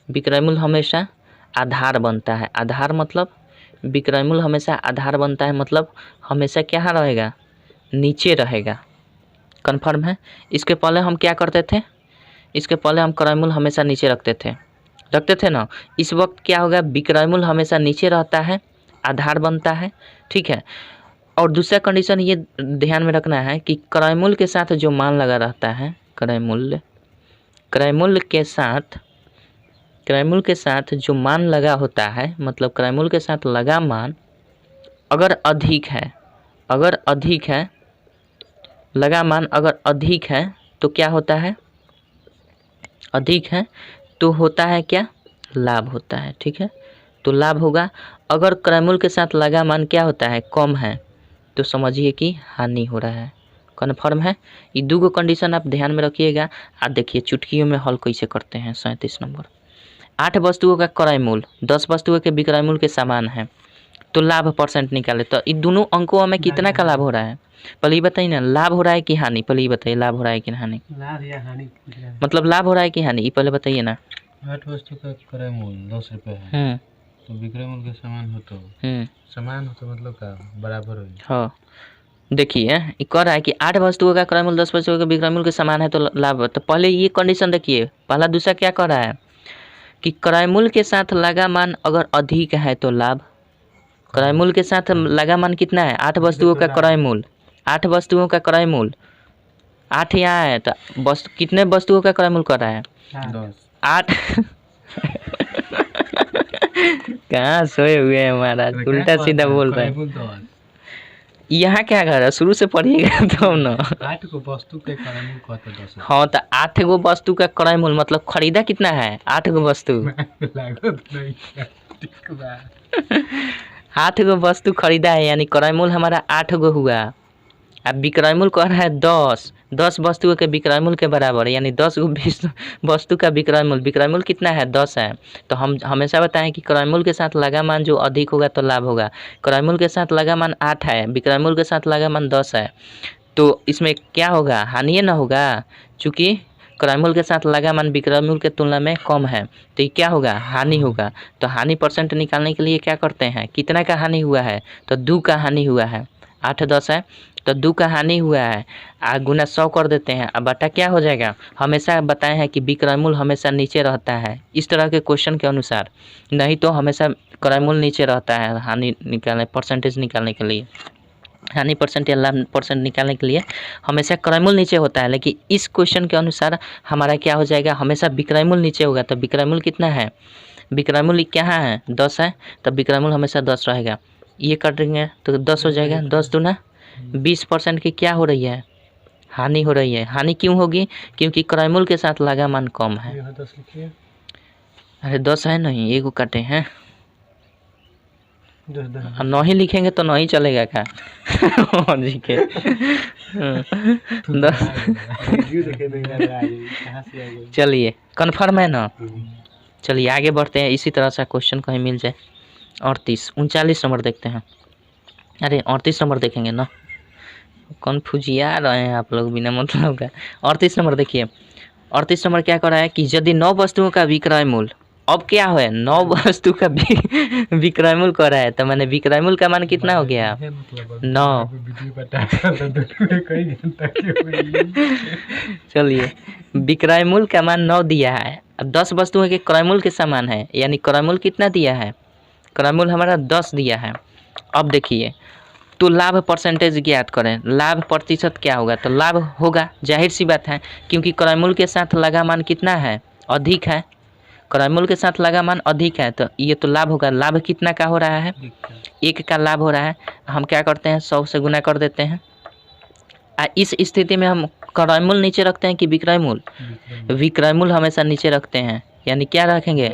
विक्रय मूल्य हमेशा आधार बनता है आधार मतलब विक्रय मूल्य हमेशा आधार बनता है मतलब हमेशा क्या रहेगा नीचे रहेगा कंफर्म है इसके पहले हम क्या करते थे इसके पहले हम क्रय मूल्य हमेशा नीचे रखते थे ना। इस वक्त क्या होगा, विक्रय मूल्य हमेशा नीचे रहता है, आधार बनता है, ठीक है। और दूसरा कंडीशन ये ध्यान में रखना है कि क्रय मूल्य के साथ जो मान लगा रहता है, क्रय मूल्य के साथ जो मान लगा होता है, मतलब क्रय मूल्य के साथ लगा मान अगर अधिक है, लगा मान अगर अधिक है तो क्या होता है, अधिक है तो होता है क्या, लाभ होता है, ठीक है। तो लाभ होगा। अगर क्रय मूल्य के साथ लगा मान क्या होता है, कम है, तो समझिए कि हानि हो रहा है। कन्फर्म है। ये दो कंडीशन आप ध्यान में रखिएगा। आप देखिए चुटकियों में हल कैसे करते हैं। 37 नंबर, 8 वस्तुओं का क्रय मूल्य 10 वस्तुओं के विक्रय मूल्य के समान है, तो लाभ परसेंट निकाले। तो इन दोनों अंकों में कितना का लाभ हो रहा है, पहले ये बताइए ना, लाभ हो रहा है कि हानि, पहले ये बताइए, लाभ हो रहा है कि हानि, लाभ या हानि, मतलब लाभ हो रहा है कि हानि, ये पहले बताइए ना। 8 वस्तु का क्रय मूल्य 10 रुपये है, तो विक्रय मूल्य के समान हो तो समान हो तो मतलब का बराबर हो। हाँ देखिए ये कह रहा है कि 8 वस्तुओं का क्रय मूल्य 10 वस्तुओं के विक्रय मूल्य के समान है तो लाभ। तो पहले ये कंडीशन देखिए, पहला दूसरा क्या कह रहा है कि क्रय मूल्य के साथ लगा मान अगर अधिक है तो लाभ। क्रय मूल्य के साथ लगा मान कितना है, 8 वस्तुओं का क्रय मूल्य, 8 वस्तुओं का क्रय मूल्य 8 यहाँ है, तो बस कितने वस्तुओं का क्रय मूल्य कर रहा है, 8 कहाँ सोए हुए हैं महाराज, उल्टा सीधा बोल रहे हैं। यहाँ क्या कर रहा है, शुरू से पढ़िएगा तो ना। 8 को वस्तु के क्रय मूल्य कहते हैं 10। हाँ तो 8 गो वस्तु का क्रय मूल्य मतलब खरीदा कितना है, 8 गो वस्तु। 8 गो वस्तु खरीदा है, यानी क्रय मूल्य हमारा 8 गो हुआ। अब विक्रय मूल्य कह रहा है 10 वस्तुओं के विक्रय मूल्य के बराबर, यानी 10 गो वस्तु का विक्रय मूल्य कितना है, 10 है। तो हम हमेशा बताएं कि क्रय मूल्य के साथ लगा मान जो अधिक होगा तो लाभ होगा। क्रय मूल्य के साथ लगा मान 8 है, विक्रय मूल्य के साथ लगा मान 10 है, तो इसमें क्या होगा, हानि ना होगा। चूँकि क्रय मूल्य के साथ लगा मान विक्रय मूल्य के तुलना में कम है, तो ये क्या होगा, हानि होगा। तो हानि परसेंट निकालने के लिए क्या करते हैं, कितना का हानि हुआ है, तो 2 का हानि हुआ है। 8 10 है तो 2 का हानि हुआ है, गुना 100 कर देते हैं। अब बटा क्या हो जाएगा, हमेशा बताए हैं कि विक्रय मूल्य हमेशा नीचे रहता है इस तरह के क्वेश्चन के अनुसार, नहीं तो हमेशा क्रय मूल्य नीचे रहता है। हानि निकालने, परसेंटेज निकालने के लिए, हानि परसेंट या लाभ परसेंट निकालने के लिए हमेशा क्रय मूल्य नीचे होता है, लेकिन इस क्वेश्चन के अनुसार हमारा क्या हो जाएगा, हमेशा विक्रय मूल्य नीचे होगा। तो विक्रय मूल्य कितना है, विक्रय मूल्य क्या है, 10 है, तो विक्रय मूल्य हमेशा 10 रहेगा। ये काटेंगे तो 10 हो जाएगा, 10 दूना 20% की क्या हो रही है, हानि हो रही है। हानि क्यों होगी, क्योंकि क्रय मूल्य के साथ लगा मान कम है। अरे 10 है नहीं, एक काटे हैं, नहीं लिखेंगे तो नहीं चलेगा क्या जी के। चलिए कन्फर्म है ना। चलिए आगे बढ़ते हैं, इसी तरह सा क्वेश्चन कहीं मिल जाए। 39 नंबर देखते हैं। अरे 38 नंबर देखेंगे ना, कन्फ्यूजिया रहे हैं आप लोग बिना मतलब का। 38 नंबर देखिए, 38 नंबर क्या कर रहा है कि यदि 9 वस्तुओं का विक्रय मूल्य, अब क्या है, 9 वस्तु का विक्रय मूल्य कर रहा है, तो मैंने विक्रय मूल्य का मान कितना हो गया, 9। चलिए विक्रय मूल्य का मान 9 दिया है, अब 10 वस्तुओं के क्रय मूल्य के समान है, यानी क्रय मूल्य कितना दिया है, क्रय मूल्य हमारा 10 दिया है। अब देखिए तो लाभ परसेंटेज ज्ञात करें, लाभ प्रतिशत क्या होगा, तो लाभ होगा, जाहिर सी बात है, क्योंकि क्रय मूल्य के साथ लगा मान कितना है, अधिक है। क्रय मूल्य के साथ लगा मान अधिक है, तो ये तो लाभ होगा। लाभ कितना का हो रहा है, 1 का लाभ हो रहा है। हम क्या करते हैं, 100 से गुना कर देते हैं। इस स्थिति में हम क्रय मूल्य नीचे रखते हैं कि विक्रय मूल्य, विक्रय मूल्य हमेशा नीचे रखते हैं, यानी क्या रखेंगे,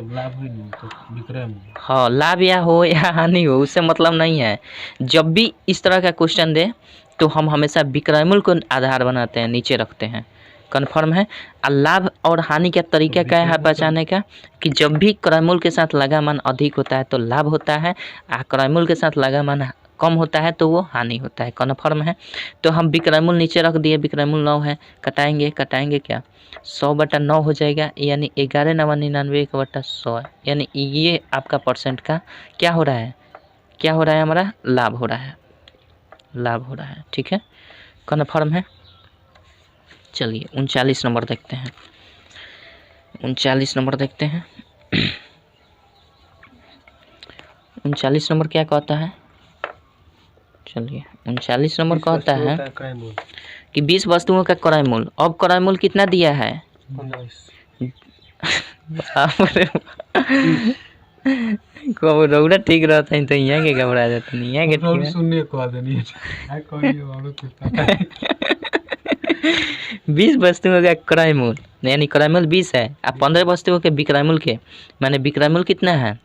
हाँ लाभ या हो या हानि हो उससे मतलब नहीं है। जब भी इस तरह का क्वेश्चन दे तो हम हमेशा विक्रय मूल्य को आधार बनाते हैं, नीचे रखते हैं। कन्फर्म है। लाभ और हानि का तरीका क्या है पहचानने का, कि जब भी क्रय मूल्य के साथ लगा मान अधिक होता है तो लाभ होता है, क्रय मूल्य के साथ लगा मान कम होता है तो वो हानि होता है। कन्फर्म है। तो हम विक्रय मूल्य नीचे रख दिए, विक्रय मूल्य 9 है, कटाएंगे क्या, 100/9 हो जाएगा, यानी 11 9 99 1/100 है, यानी ये आपका परसेंट का क्या हो रहा है, क्या हो रहा है, हमारा लाभ हो रहा है, लाभ हो रहा है। ठीक है, कन्फर्म है। चलिए 39 नंबर देखते हैं। 39 नंबर देखते हैं। 39 नंबर क्या कहता है? चलिए 39 नंबर कहता है कि 20 वस्तुओं का क्रय मूल्य। अब क्रय मूल्य कितना दिया है? 15। को रौड़ा ठीक रहता है तो यहाँ के घबरा जाता नहीं, यहाँ के ठीक है। सुनने को आदमी है कोई और कुछ 20 वस्तुओं का क्रय मूल्य यानी क्रय मूल्य 20 है। अब 15 वस्तुओं के विक्रय मूल्य के माने विक्रय मूल्य कितना है?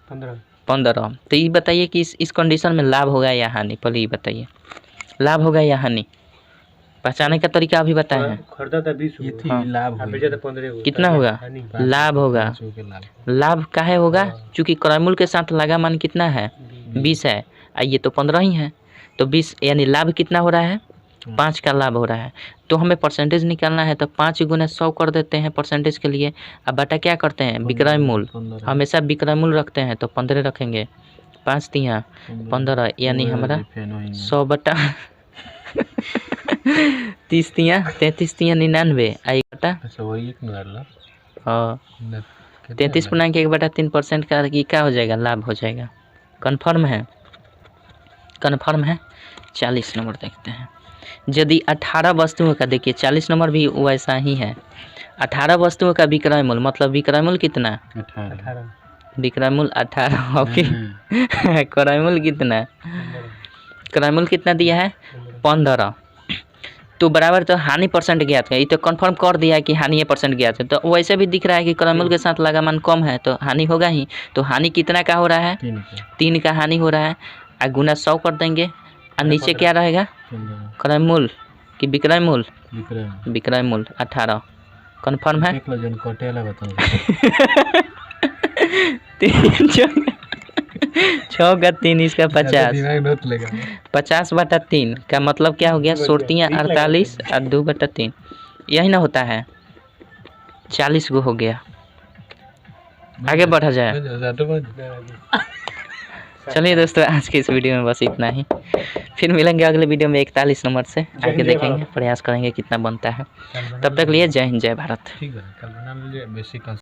15। तो ये बताइए कि इस कंडीशन में लाभ होगा या हानि? पहले ये बताइए लाभ होगा या हानि। पहचाने का तरीका अभी बताया है। खरीदा था 20, हाँ। लाभ बेचा था 15, कितना होगा? लाभ होगा। लाभ काहे होगा? चूंकि क्रय मूल्य के साथ लगा मान कितना है? 20 है, ये तो 15 ही है। तो 20 यानी लाभ कितना हो रहा है? 5 का लाभ हो रहा है। तो हमें परसेंटेज निकालना है तो 5 गुना 100 कर देते हैं परसेंटेज के लिए। अब बटा क्या करते हैं? विक्रय मूल्य। हमेशा विक्रय मूल्य रखते हैं तो 15 रखेंगे। 5 तिया 15 यानी हमारा 100 बटा 30 तिया 33 तिया 99 आई बटा। हाँ 33.1/3% का ये क्या हो जाएगा? लाभ हो जाएगा। कन्फर्म है? कन्फर्म है। 40 नंबर देखते हैं। यदि 18 वस्तुओं का, देखिए 40 नंबर भी वैसा ही है। 18 वस्तुओं का विक्रय मूल्य मतलब विक्रय मूल्य कितना? 18। विक्रय मूल्य 18 ओके। क्रय मूल्य कितना? क्रय मूल्य कितना दिया है? 15। तो बराबर तो हानि परसेंट ज्ञात है। ये तो कंफर्म कर दिया कि हानि परसेंट ज्ञात है। तो वैसे भी दिख रहा है कि क्रय मूल्य के साथ लगा मान कम है तो हानि होगा ही। तो हानि कितना का हो रहा है? 3 का हानि हो रहा है। गुना 100 कर देंगे और नीचे क्या रहेगा? क्रय मूल्य कि विक्रय मूल्य? विक्रय मूल्य 18। कन्फर्म है? 6 का 3 इसका 50। 50 बटा 3 का मतलब क्या हो गया? 48 और 2 बटा 3 यही ना होता है। 40 गो हो गया। आगे बढ़ा जाए। चलिए दोस्तों आज के इस वीडियो में बस इतना ही। फिर मिलेंगे अगले वीडियो में 41 नंबर से। आगे देखेंगे, प्रयास करेंगे कितना बनता है। तब तक लिए जय हिंद जय भारत।